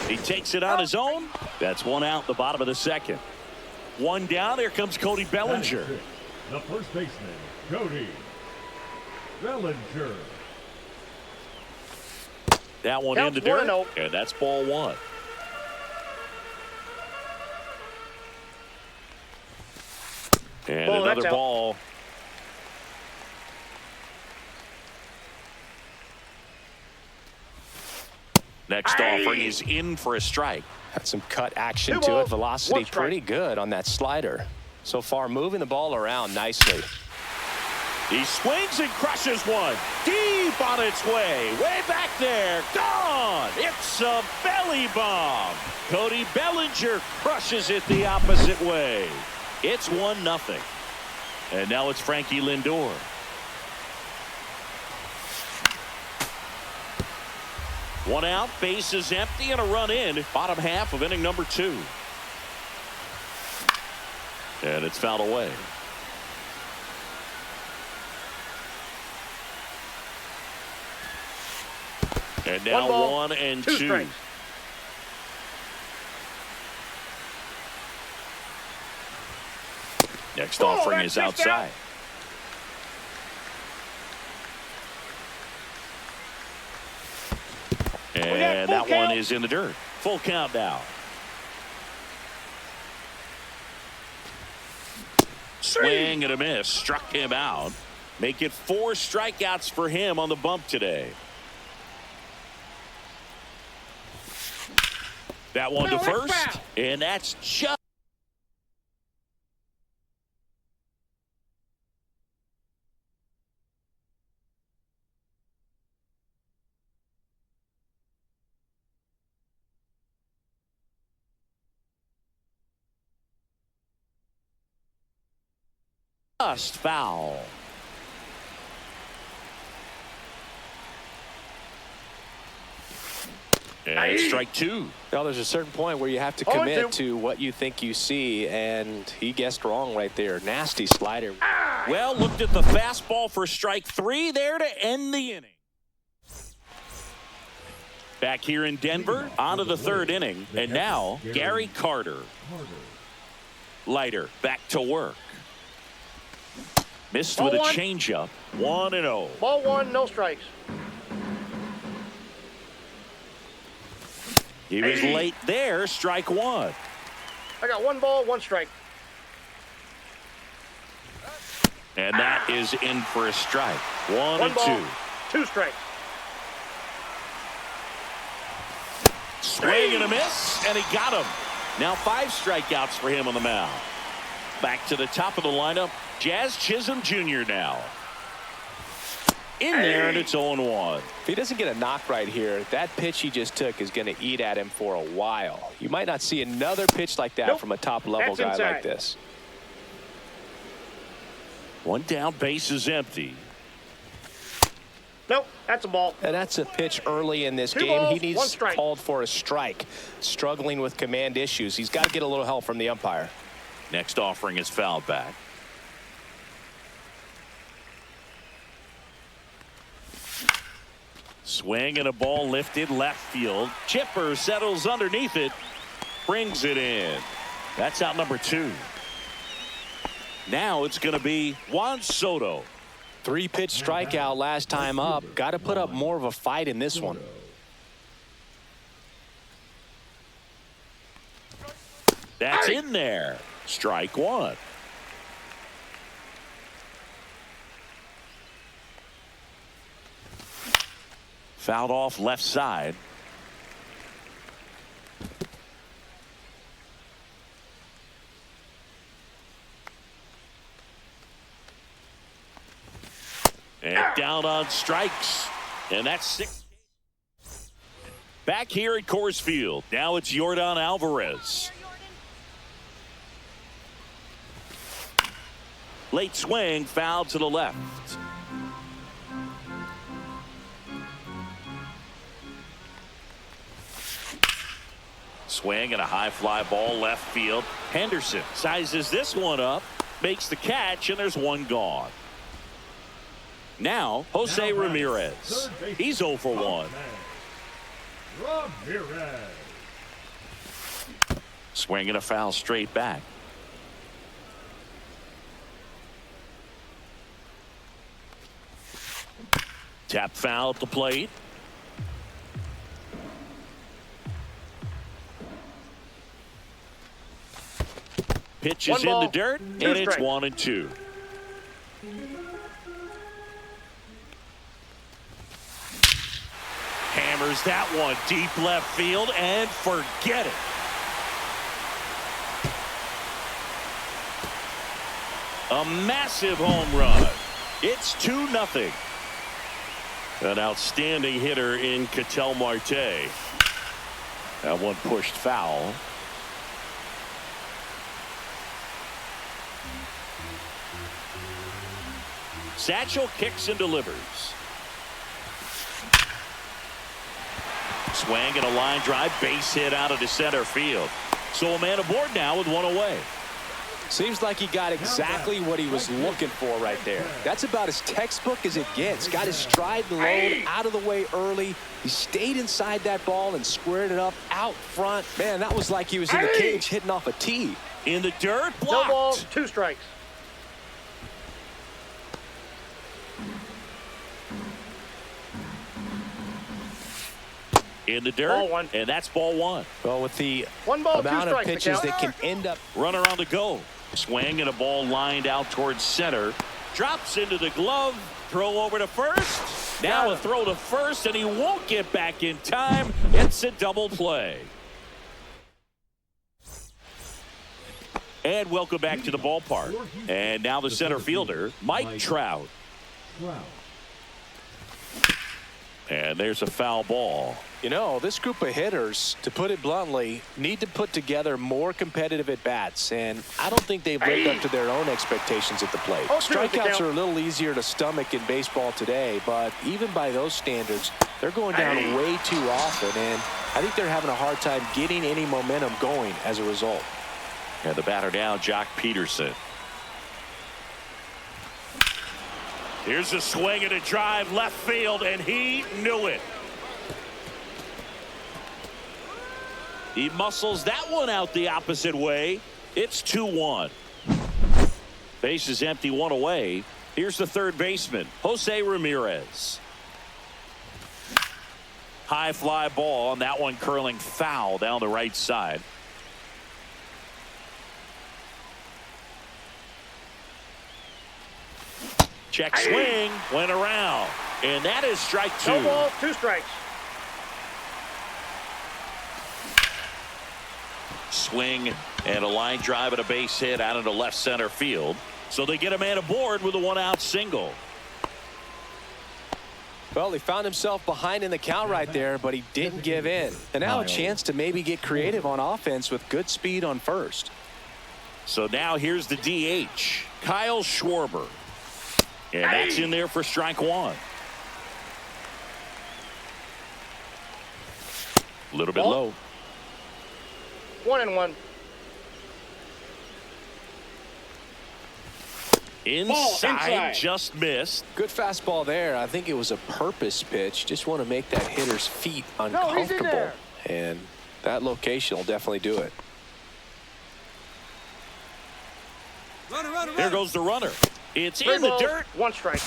He takes it on his own. That's one out the bottom of the second. One down. Here comes Cody Bellinger. The first baseman, Cody Bellinger. That one Counts in the dirt. 1-0. And that's ball one. And Ball, another that's out. ball. Next offering is in for a strike. Had some cut action Two to it. balls, Velocity one strike. pretty good on that slider. So far, moving the ball around nicely. He swings and crushes one. Deep on its way. Way back there. Gone. It's a belly bomb. Cody Bellinger crushes it the opposite way. It's 1-0. And now it's Frankie Lindor. One out, base is empty, and a run in. Bottom half of inning number 2. And it's fouled away. And now 1 ball, 1 and 2 2. strikes. Next Oh, offering that's is missed outside. out. And full that count. one is in the dirt. Full count now. Swing and a miss. Struck him out. Make it 4 strikeouts for him on the bump today. That one to No, that's first. foul. And that's just. Foul. And strike 2. Well, there's a certain point where you have to 0-2. commit to what you think you see, and he guessed wrong right there. Nasty slider. Well, looked at the fastball for strike 3 there to end the inning. Back here in Denver, on to the 3rd inning. And now, Gary Carter. Leiter back to work. Missed with a Ball 1. changeup. 1-0. Ball 1, no strikes. He was late there. Strike 1. I got 1 ball, 1 strike. And that is in for a strike. 1 1 and ball, 2. 2 strikes. Swing and a miss, and he got him. Now 5 strikeouts for him on the mound. Back to the top of the lineup, Jazz Chisholm Jr. now. In there, and it's 0-1. If he doesn't get a knock right here, that pitch he just took is going to eat at him for a while. You might not see another pitch like that Nope. from a top-level That's guy inside. like this. 1 down, base is empty. Nope, that's a ball. And that's a pitch early in this 2 game. balls, He needs 1 strike. called for a strike. Struggling with command issues. He's got to get a little help from the umpire. Next offering is fouled back. Swing and a ball lifted left field. Chipper settles underneath it. Brings it in. That's out number 2. Now it's going to be Juan Soto. 3-pitch strikeout last time up. Got to put up more of a fight in this one. That's in there. Strike 1. Fouled off left side. And down on strikes. And that's 6. Back here at Coors Field. Now it's Yordan Alvarez. Late swing, foul to the left. Swing and a high fly ball left field. Henderson sizes this one up, makes the catch, and there's one gone. Now, Jose Ramirez. He's 0 for 1. Ramirez. Swing and a foul straight back. Tap foul at the plate. Pitches in the dirt, and it's 1-2. Hammers that one deep left field, and forget it. A massive home run. It's 2-0. An outstanding hitter in Ketel Marte. That one pushed foul. Satchel kicks and delivers. Swing and a line drive, base hit out of the center field. So a man aboard now with one away. Seems like he got exactly what he was looking for right there. That's about as textbook as it gets. Got his stride and load out of the way early. He stayed inside that ball and squared it up out front. Man, that was like he was in the cage hitting off a tee. In the dirt, blocked. No ball, 2 strikes. In the dirt, Ball 1. and that's ball 1. Well, with the 1 ball, 2 amount of strikes. pitches that can end up. Runner on the go. Swing and a ball lined out towards center. Drops into the glove. Throw over to first. Now a throw to first, and he won't get back in time. It's a double play. And welcome back to the ballpark. And now the center fielder, Mike Trout. And there's a foul ball. You know, this group of hitters, to put it bluntly, need to put together more competitive at-bats, and I don't think they've lived up to their own expectations at the plate. Strikeouts are a little easier to stomach in baseball today, but even by those standards, they're going down way too often, and I think they're having a hard time getting any momentum going as a result. And the batter now, Jock Peterson. Here's a swing and a drive left field, and he knew it. He muscles that one out the opposite way. It's 2-1. Base is empty, one away. Here's the third baseman, Jose Ramirez. High fly ball, and that one curling foul down the right side. Check swing, went around, and that is strike 2. No ball, 2 strikes. Swing and a line drive and a base hit out into left center field. So they get a man aboard with a 1-out single. Well, he found himself behind in the count right there, but he didn't give in. And now a chance to maybe get creative on offense with good speed on first. So now here's the DH, Kyle Schwarber. And that's in there for strike 1. A little bit low. 1-1. Inside, just missed. Good fastball there. I think it was a purpose pitch. Just want to make that hitter's feet uncomfortable. And that location will definitely do it. There goes the runner. It's in the dirt. 1 strike.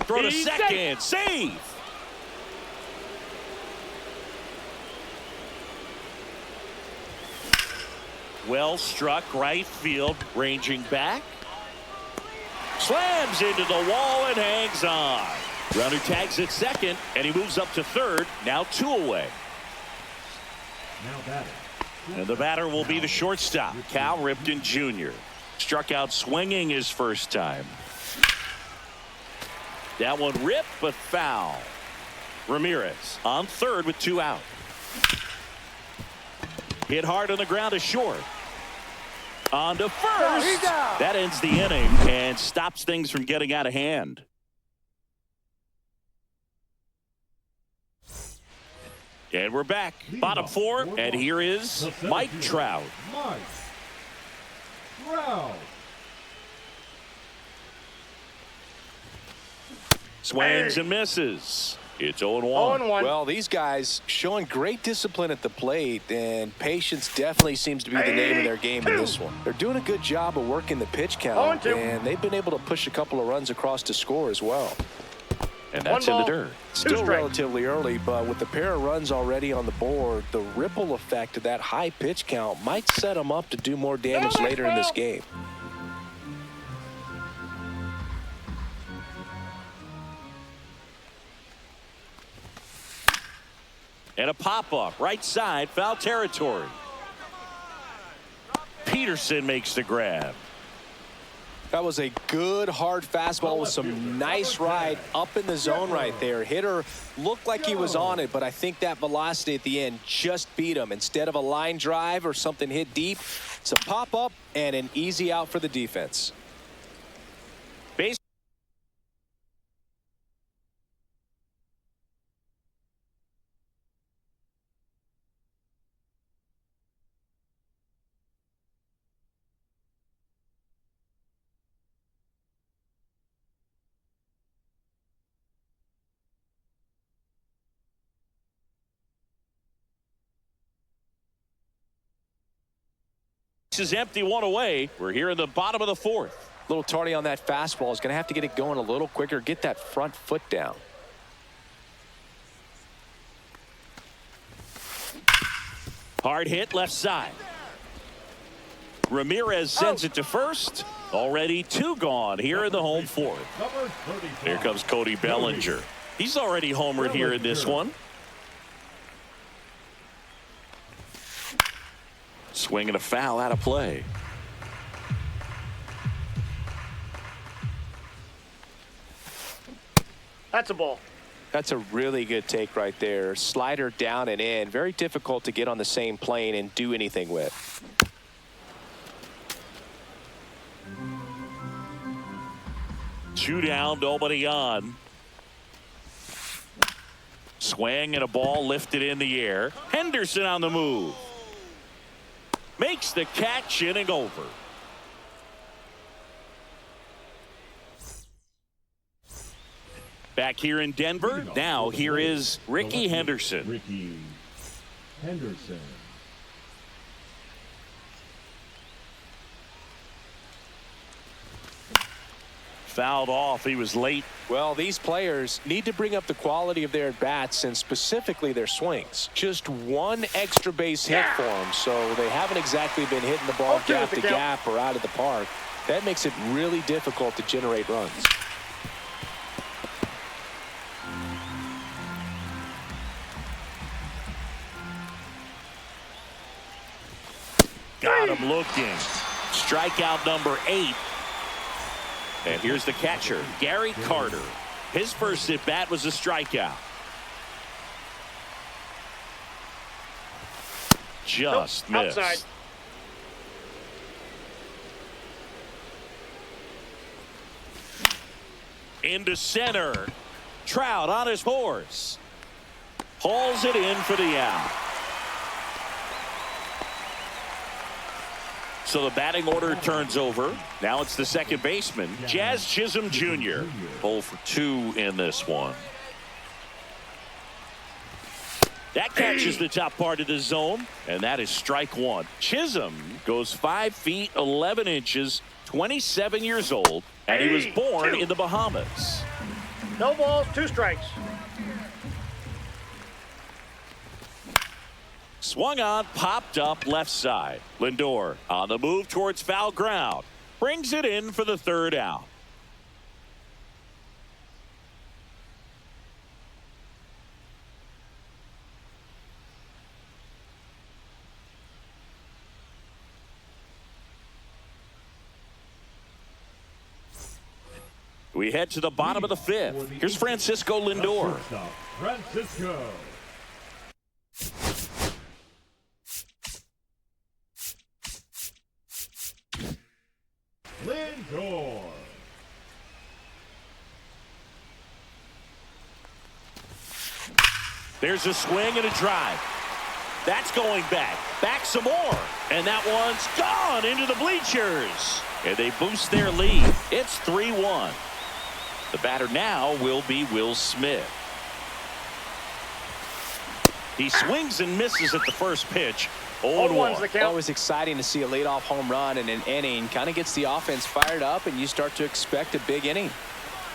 Throw to second. Save. Well struck right field. Ranging back. Slams into the wall and hangs on. Runner tags at second, and he moves up to third. Now 2 away. And the batter will be the shortstop, Cal Ripken Jr. Struck out swinging his first time. That one ripped, but foul. Ramirez on third with 2 out. Hit hard on the ground to short. On to first. That ends the inning and stops things from getting out of hand. And we're back. Bottom four, and here is Mike Trout. Mike Trout. Swings and misses. It's 0-1. 0-1. Well, these guys showing great discipline at the plate, and patience definitely seems to be the name of their game in this one. They're doing a good job of working the pitch count, 0-2. and they've been able to push a couple of runs across to score as well. And that's One in the ball, dirt. Still strikes. relatively early, but with the pair of runs already on the board, the ripple effect of that high pitch count might set them up to do more damage later in this game. And a pop-up, right side, foul territory. Peterson makes the grab. That was a good hard fastball with some nice ride up in the zone right there. Hitter looked like he was on it, but I think that velocity at the end just beat him. Instead of a line drive or something hit deep, it's a pop-up and an easy out for the defense. Base. Is empty, one away. We're here in the bottom of the fourth. A little tardy on that fastball. Is going to have to get it going a little quicker, get that front foot down. Hard hit left side. Ramirez sends it to first. Already two gone here in the home fourth. Number 35. Here comes Cody Bellinger. He's already homered here in this one. Swinging a foul out of play. That's a ball. That's a really good take right there. Slider down and in. Very difficult to get on the same plane and do anything with. Two down, nobody on. Swing and a ball lifted in the air. Henderson on the move. Makes the catch, inning over. Back here in Denver, now here is Ricky Henderson. Ricky Henderson. Fouled off, he was late. Well, these players need to bring up the quality of their at-bats and specifically their swings. Just one extra base hit for them, so they haven't exactly been hitting the ball 0-2 gap the to count. gap or out of the park. That makes it really difficult to generate runs. Got him looking. Strikeout number 8. And here's the catcher, Gary Carter. His first at bat was a strikeout. Just Nope, missed. outside. Into center. Trout on his horse. Hauls it in for the out. So the batting order turns over. Now it's the second baseman, Jazz Chisholm Jr. 0 for 2 in this one. That catches the top part of the zone, and that is strike one. Chisholm goes 5 feet 11 inches, 27 years old, and he was born in the Bahamas. No balls, 2 strikes. Swung on, popped up left side. Lindor on the move towards foul ground. Brings it in for the third out. We head to the bottom of the fifth. Here's Francisco Lindor. Shortstop, Francisco. Lindor. There's a swing and a drive. That's going back. Back some more. And that one's gone into the bleachers. And they boost their lead. It's 3-1. The batter now will be Will Smith. He swings and misses at the first pitch. 0-1. The count. Always exciting to see a leadoff home run in an inning. Kind of gets the offense fired up, and you start to expect a big inning.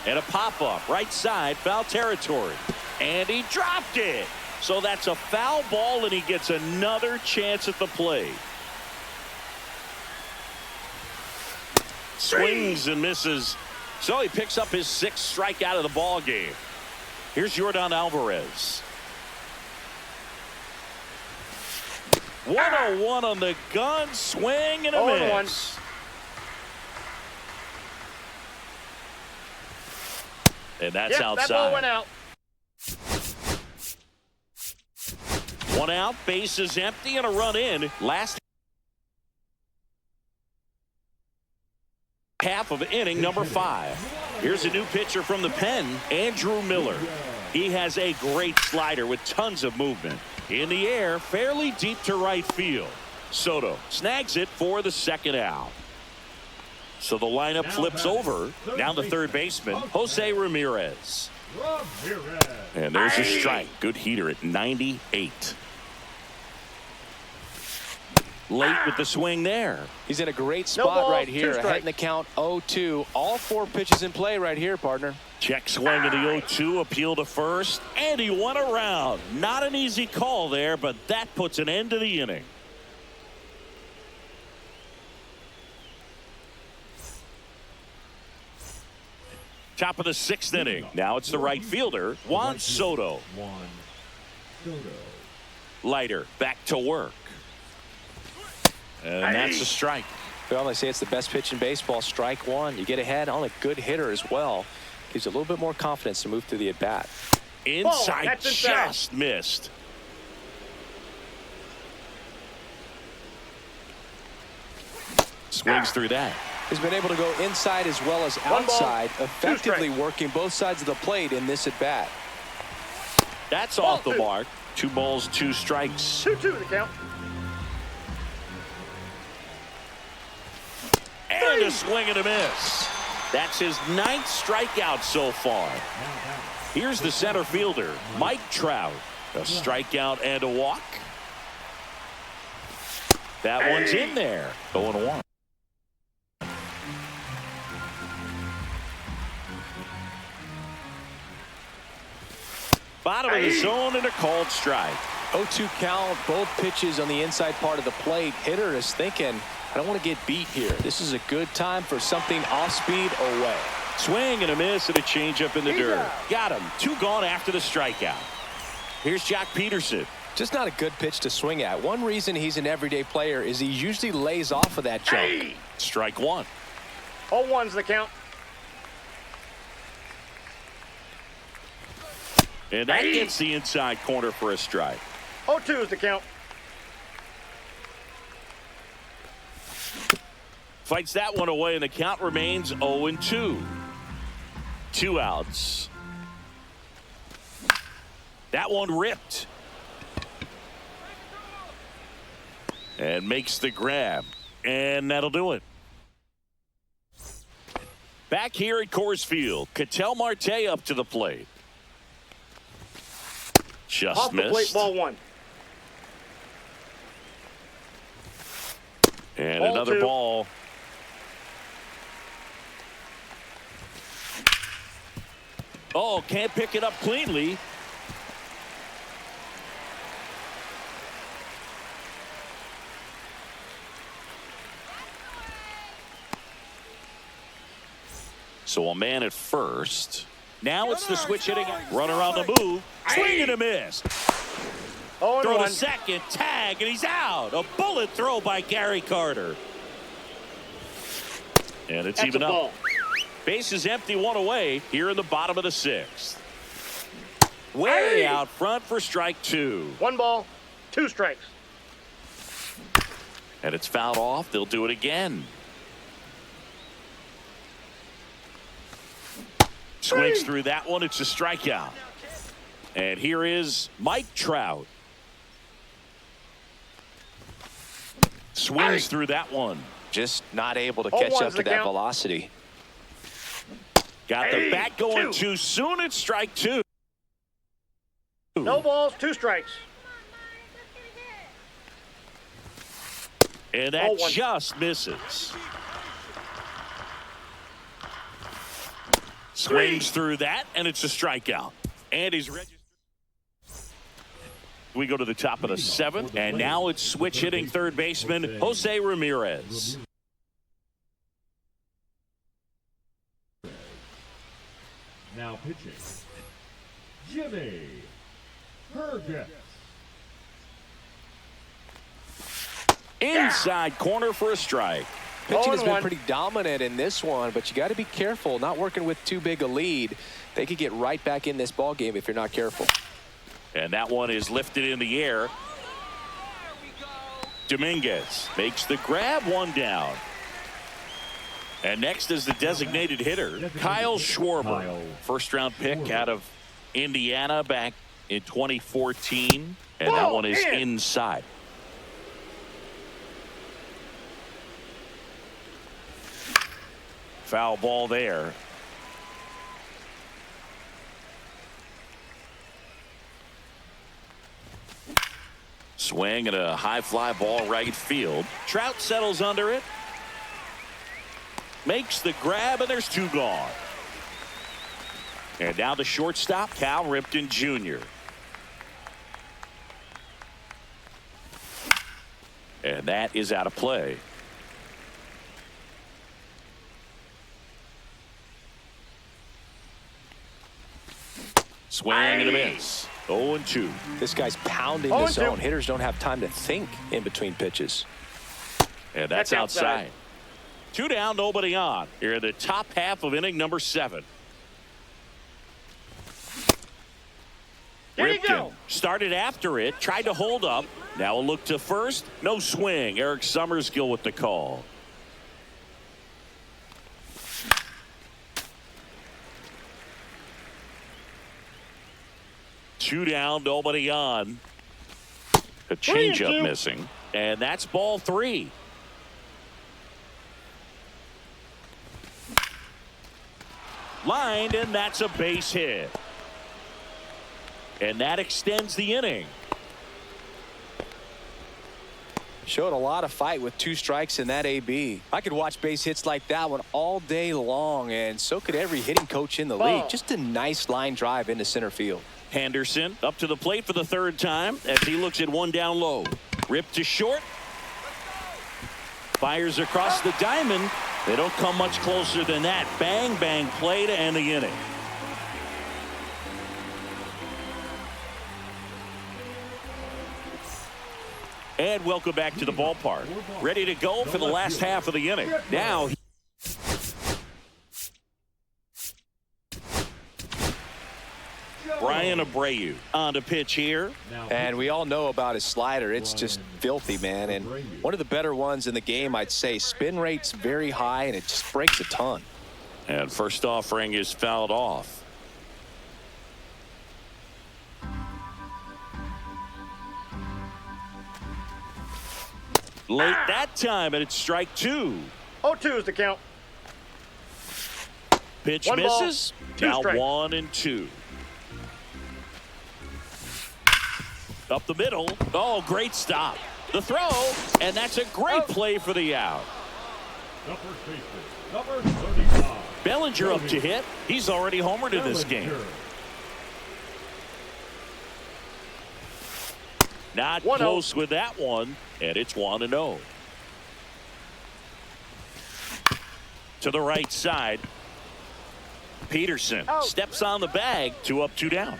And a pop-up right side, foul territory. And he dropped it. So that's a foul ball, and he gets another chance at the plate. Swings and misses. So he picks up his 6th strikeout of the ball game. Here's Yordan Alvarez. 101 on the gun, swing and a miss. And that's outside. That ball went out. 1 out, bases empty, and a run in. Last half of inning number 5. Here's a new pitcher from the pen, Andrew Miller. He has a great slider with tons of movement. In the air, fairly deep to right field. Soto snags it for the 2nd out. So the lineup flips over. Now the third baseman, Jose Ramirez. And there's a strike. Good heater at 98. Late with the swing there. He's in a great spot right here. Ahead in the count 0-2. All 4 pitches in play right here, partner. Check swing in the 0-2, appeal to first, and he won around. Not an easy call there, but that puts an end to the inning. Top of the 6th inning. Now it's the right fielder, Juan Soto. Leiter back to work. And that's a strike. Well, they say it's the best pitch in baseball. Strike 1. You get ahead on a good hitter as well. Gives you a little bit more confidence to move through the at-bat. Inside, just missed. Swings through that. He's been able to go inside as well as outside, effectively working both sides of the plate in this at-bat. That's off the mark. 2 balls, 2 strikes. 2-2 the count. And a swing and a miss. That's his 9th strikeout so far. Here's the center fielder, Mike Trout. A strikeout and a walk. That one's in there. 0-1. Bottom of the zone and a called strike. 0-2 count, both pitches on the inside part of the plate. Hitter is thinking, I don't want to get beat here. This is a good time for something off speed away. Swing and a miss and a changeup in the dirt. Got him. 2 gone after the strikeout. Here's Jock Peterson. Just not a good pitch to swing at. One reason he's an everyday player is he usually lays off of that jump. Strike 1. 0-1's the count. And that gets the inside corner for a strike. 0-2's the count. Fights that one away, and the count remains 0-2. 2 outs. That one ripped. And makes the grab. And that'll do it. Back here at Coors Field, Ketel Marte up to the plate. Just Off missed. the plate, ball 1. And Ball another 2. ball. Oh, can't pick it up cleanly. So a man at first. Now it's the switch hitting. Runner on the move. Swing and a miss. 0-1. Throw to second. Tag, and he's out. A bullet throw by Gary Carter. And it's That's even a up. ball. Base is empty, 1 away here in the bottom of the 6th. Way out front for strike 2. 1 ball, 2 strikes. And it's fouled off. They'll do it again. Swings through that one. It's a strikeout. And here is Mike Trout. Swings through that one. Just not able to catch up to that velocity. Got the bat going too soon. It's strike two. No balls, 2 strikes. And that just misses. Swings through that, and it's a strikeout. And he's registered. We go to the top of the 7th, and now it's switch hitting third baseman Jose Ramirez. Now pitching, Jimmy Herget. Inside corner for a strike. Pitching has been pretty dominant in this one, but you got to be careful. Not working with too big a lead. They could get right back in this ball game if you're not careful. And that one is lifted in the air. Dominguez makes the grab, 1 down. And next is the designated hitter, Kyle Schwarber. First-round pick out of Indiana back in 2014. And that one is inside. Foul ball there. Swing and a high fly ball right field. Trout settles under it. Makes the grab, and there's 2 gone. And now the shortstop, Cal Ripken Jr. And that is out of play. Swing and a miss. 0-2. This guy's pounding the zone. Hitters don't have time to think in between pitches. And that's outside. 2 down, nobody on. Here in the top half of inning number 7. Ripken started after it, tried to hold up. Now a look to first. No swing. Eric Summerskill with the call. Two down, nobody on. A changeup missing. And that's ball 3. Lined, and that's a base hit. And that extends the inning. Showed a lot of fight with 2 strikes in that AB. I could watch base hits like that one all day long, and so could every hitting coach in the league. Just a nice line drive into center field. Henderson up to the plate for the 3rd time as he looks at 1 down low. Ripped to short. Fires across the diamond. They don't come much closer than that. Bang, bang play to end the inning. And welcome back to the ballpark. Ready to go for the last half of the inning. Now Brian Abreu on to pitch here. And we all know about his slider. It's just filthy, man. And one of the better ones in the game, I'd say. Spin rate's very high, and it just breaks a ton. And first offering is fouled off. Late that time, and it's strike 2. 0-2 is the count. Pitch 1 ball, misses. 2 Now strikes. 1-2. Up the middle. Oh, great stop. The throw, and that's a great play for the out. The first baseman, number 35. Bellinger up to hit. He's already homered in this game. Not close with that one, and it's 1-0. To the right side. Peterson steps on the bag. 2 up, 2 down.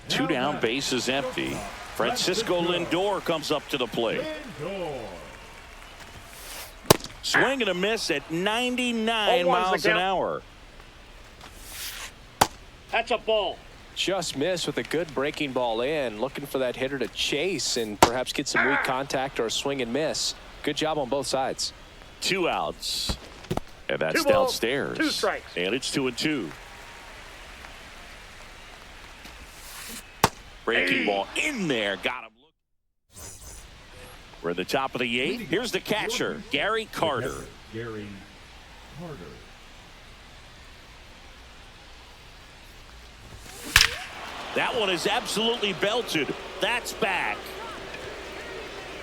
2 down, base is empty. Francisco Lindor comes up to the plate. Swing and a miss at 99 miles an hour. That's a ball. Just missed with a good breaking ball in. Looking for that hitter to chase and perhaps get some weak contact or a swing and miss. Good job on both sides. 2 outs. And that's 2 balls, downstairs. 2 strikes. And it's 2-2. Breaking ball in there. Got him. We're at the top of the 8th. Here's the catcher, Gary Carter. Gary Carter. That one is absolutely belted. That's back.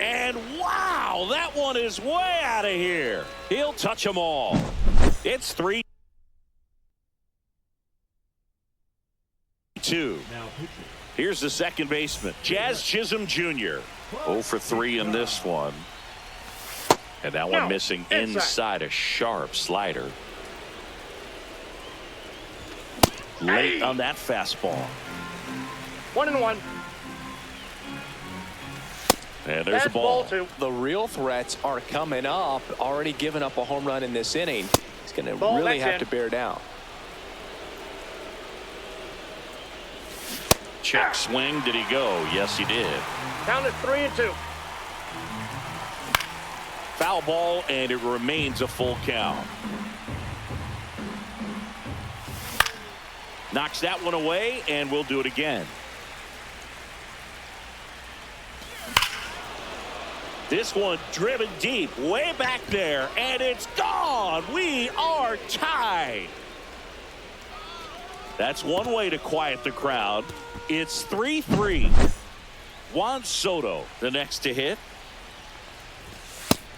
And wow, that one is way out of here. He'll touch them all. It's 3-2. Now pitching. Here's the second baseman, Jazz Chisholm Jr. 0 for 3 in this one. And that one missing inside a sharp slider. Late on that fastball. 1-1. And there's the ball. Two. The real threats are coming up. Already given up a home run in this inning. He's going to Ball really have in. to bear down. Check swing. Did he go? Yes, he did. Count it 3-2. Foul ball, and it remains a full count. Knocks that one away, and we'll do it again. This one driven deep, way back there, and it's gone. We are tied. That's one way to quiet the crowd. It's 3-3. Juan Soto, the next to hit.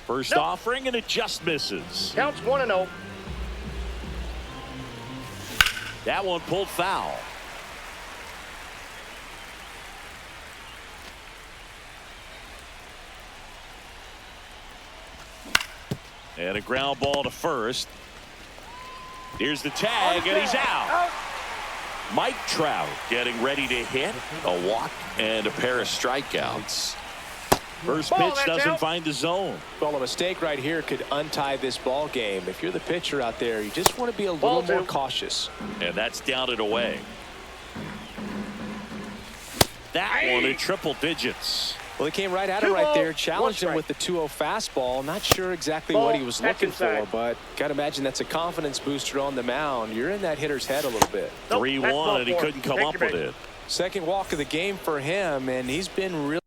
First offering, and it just misses. Counts 1-0. That one pulled foul. And a ground ball to first. Here's the tag, and he's out. Mike Trout getting ready to hit a walk and a pair of strikeouts. First pitch doesn't find the zone. Well, a mistake right here could untie this ball game. If you're the pitcher out there, you just want to be a little more cautious. And that's down and away. That one in triple digits. Well, he came right at him right there, challenged him with the 2-0 fastball. Not sure exactly what he was looking for, but got to imagine that's a confidence booster on the mound. You're in that hitter's head a little bit. 3-1, and he couldn't come up with it. Second walk of the game for him, and he's been really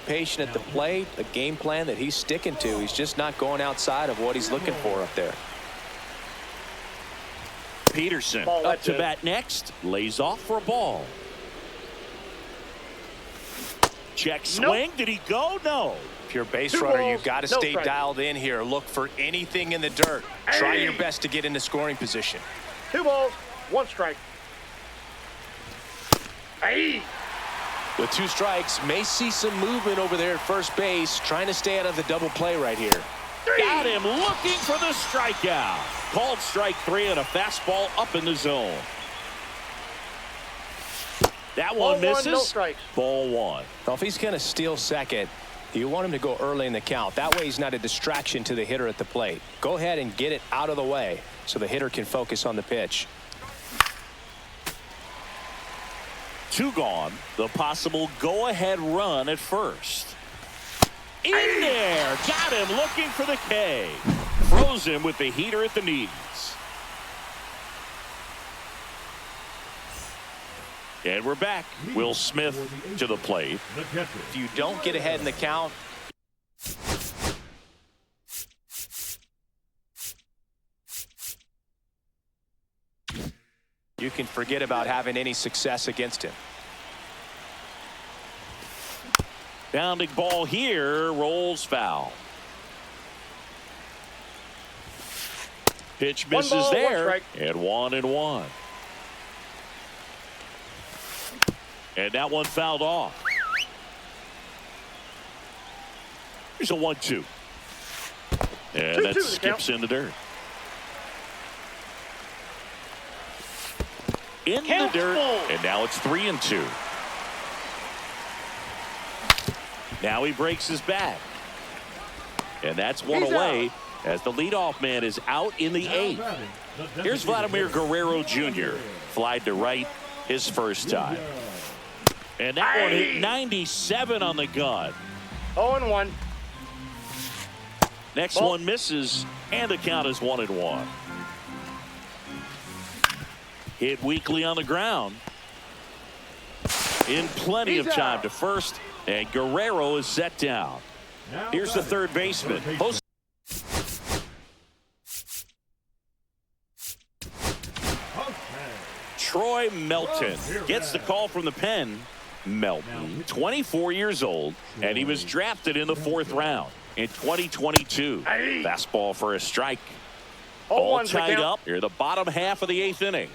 patient at the plate. A game plan that he's sticking to. He's just not going outside of what he's looking for up there. Peterson up to bat next, lays off for a ball. Check swing. Did he go? No. If you're a base runner, you've got to stay dialed in here. Look for anything in the dirt. Try your best to get into scoring position. 2 balls, 1 strike. With 2 strikes, may see some movement over there at first base, trying to stay out of the double play right here. Got him looking for the strikeout. Called strike 3 and a fastball up in the zone. That one misses. No strikes. Ball 1. Well, if he's going to steal second, you want him to go early in the count. That way he's not a distraction to the hitter at the plate. Go ahead and get it out of the way so the hitter can focus on the pitch. 2 gone. The possible go-ahead run at first. In there. Got him looking for the K. Froze him with the heater at the knees. And we're back. Will Smith to the plate. If you don't get ahead in the count, you can forget about having any success against him. Bounding ball here, rolls foul. Pitch misses 1 ball, there, 1 strike. and 1-1. And that one fouled off. Here's a 1-2. And that skips in the dirt. In the dirt, and now it's 3-2. Now he breaks his back. And that's one away as the leadoff man is out in the 8th. Here's Vladimir Guerrero Jr. Flied to right his first time. And that one hit 97 on the gun. 0-1. Next one misses, and the count is 1-1. Hit weakly on the ground. In plenty of time to first, and Guerrero is set down. Here's the third baseman. Troy Melton gets the call from the pen. Melton, 24 years old, and he was drafted in the 4th round in 2022. Fastball for a strike. All tied up here, the bottom half of the 8th inning.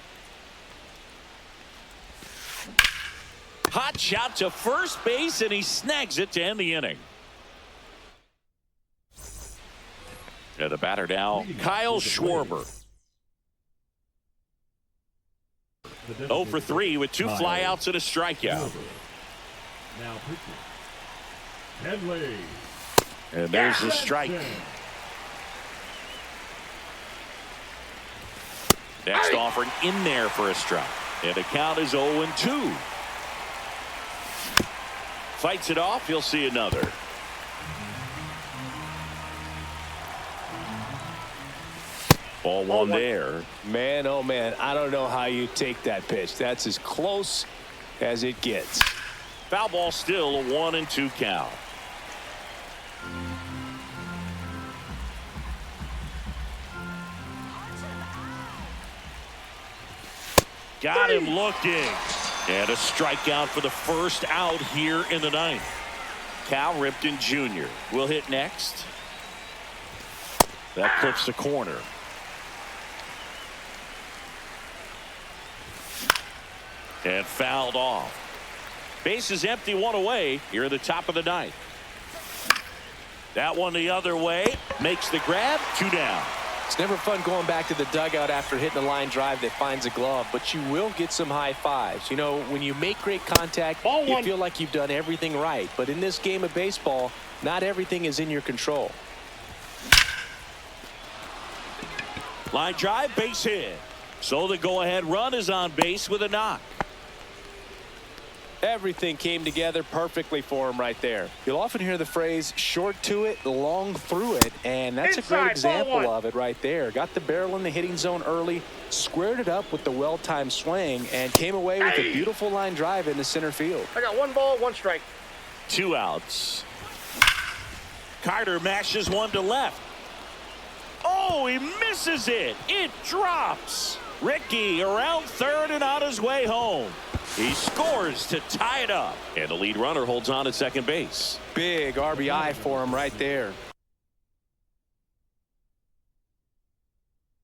Hot shot to first base, and he snags it to end the inning. And the batter now, Kyle Schwarber. 0 for 3 with 2 flyouts and a strikeout. Now pitching. Henley. And there's the strike. Next offering in there for a strike. And the count is 0-2. Fights it off. He'll see another. Ball one there. Man, oh man, I don't know how you take that pitch. That's as close as it gets. Foul ball, still a 1-2 count. Got him looking. And a strikeout for the first out here in the 9th. Cal Ripken Jr. will hit next. That clips the corner. And fouled off. Base is empty, 1 away here at the top of the 9th. That one the other way. Makes the grab. 2 down. It's never fun going back to the dugout after hitting a line drive that finds a glove, but you will get some high fives. You know, when you make great contact, you feel like you've done everything right. But in this game of baseball, not everything is in your control. Line drive, base hit. So the go-ahead run is on base with a knock. Everything came together perfectly for him right there. You'll often hear the phrase short to it, long through it, and that's a great example of it right there. Got the barrel in the hitting zone early, squared it up with the well-timed swing, and came away with a beautiful line drive into center field. I got 1 ball, 1 strike. 2 outs. Carter mashes one to left. Oh, he misses it. It drops. Ricky around third and on his way home. He scores to tie it up. And the lead runner holds on at second base. Big RBI for him right there.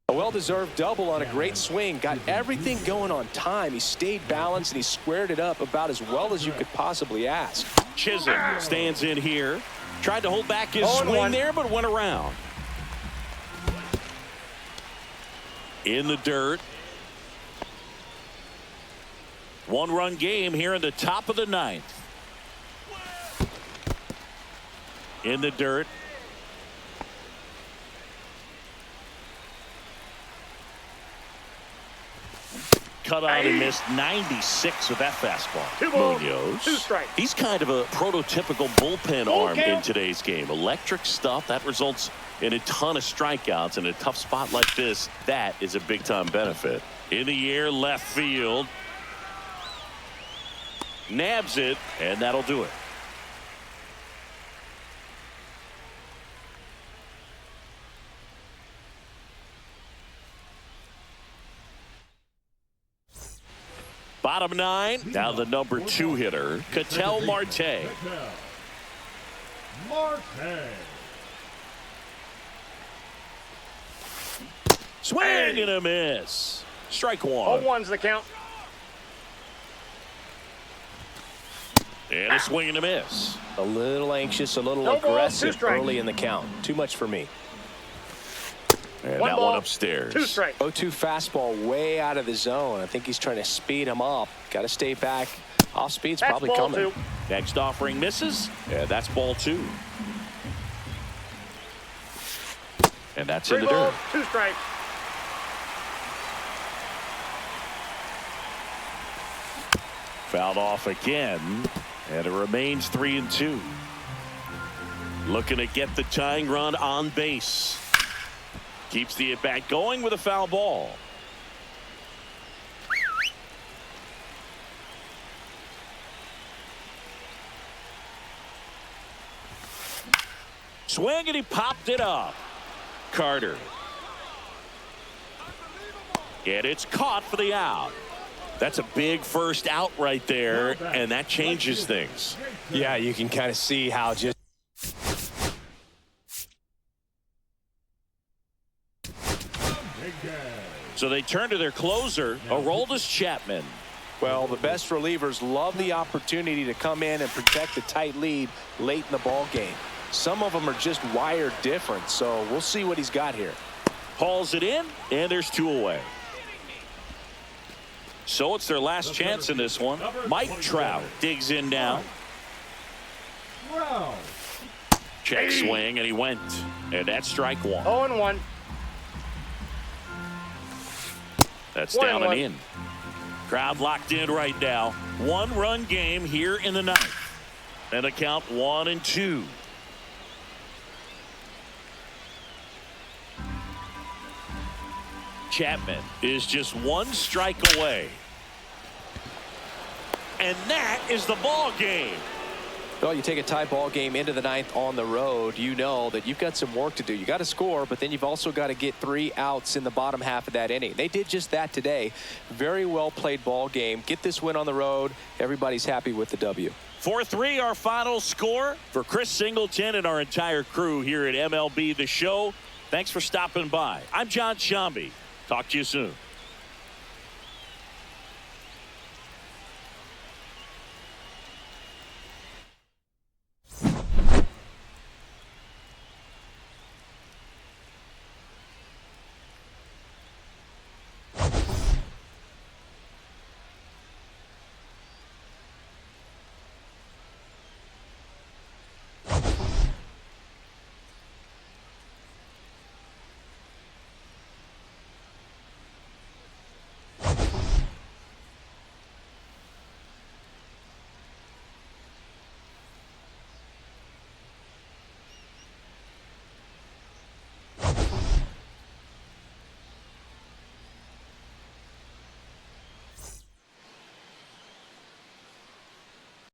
A well-deserved double on a great swing. Got everything going on time. He stayed balanced and he squared it up about as well as you could possibly ask. Chisholm stands in here. Tried to hold back his swing there, but went around. In the dirt. 1-run game here in the top of the 9th. In the dirt. Cut out and missed 96 with that fastball. 2 balls, Munoz. 2 strikes. He's kind of a prototypical bullpen arm in today's game. Electric stuff that results in a ton of strikeouts in a tough spot like this. That is a big time benefit. In the air, left field. Nabs it, and that'll do it. Bottom 9, now the number 2 hitter, Ketel Marte. Swing and a miss. Strike 1. 0-1's the count. And a swing and a miss. A little anxious, a little aggressive early in the count. Too much for me. And 1 that ball, one upstairs. 2 strikes. 0-2 fastball way out of the zone. I think he's trying to speed him up. Got to stay back. Off speed's That's probably ball coming. 2. Next offering misses. And that's ball 2. And that's 3 in the balls, dirt. 2 strikes. Fouled off again. And it remains 3-2. Looking to get the tying run on base. Keeps the at-bat going with a foul ball. Swing, and he popped it up. Carter. And it's caught for the out. That's a big first out right there, and that changes things. Yeah, you can kind of see how just So they turn to their closer, Aroldis Chapman. Well, the best relievers love the opportunity to come in and protect a tight lead late in the ball game. Some of them are just wired different, so we'll see what he's got here. Hauls it in, and there's 2 away. So it's their last chance in this one. Mike Trout digs in now. Check swing, and he went. And that's strike 1. 0-1. That's down and in. Crowd locked in right now. 1-run game here in the 9th. And the count 1-2. Chapman is just 1 strike away. And that is the ball game. Well, you take a tie ball game into the 9th on the road, you know that you've got some work to do. You got to score, but then you've also got to get 3 outs in the bottom half of that inning. They did just that today. Very well played ball game. Get this win on the road. Everybody's happy with the W. 4-3 our final score. For Chris Singleton and our entire crew here at MLB The Show, thanks for stopping by. I'm John Shambi. Talk to you soon.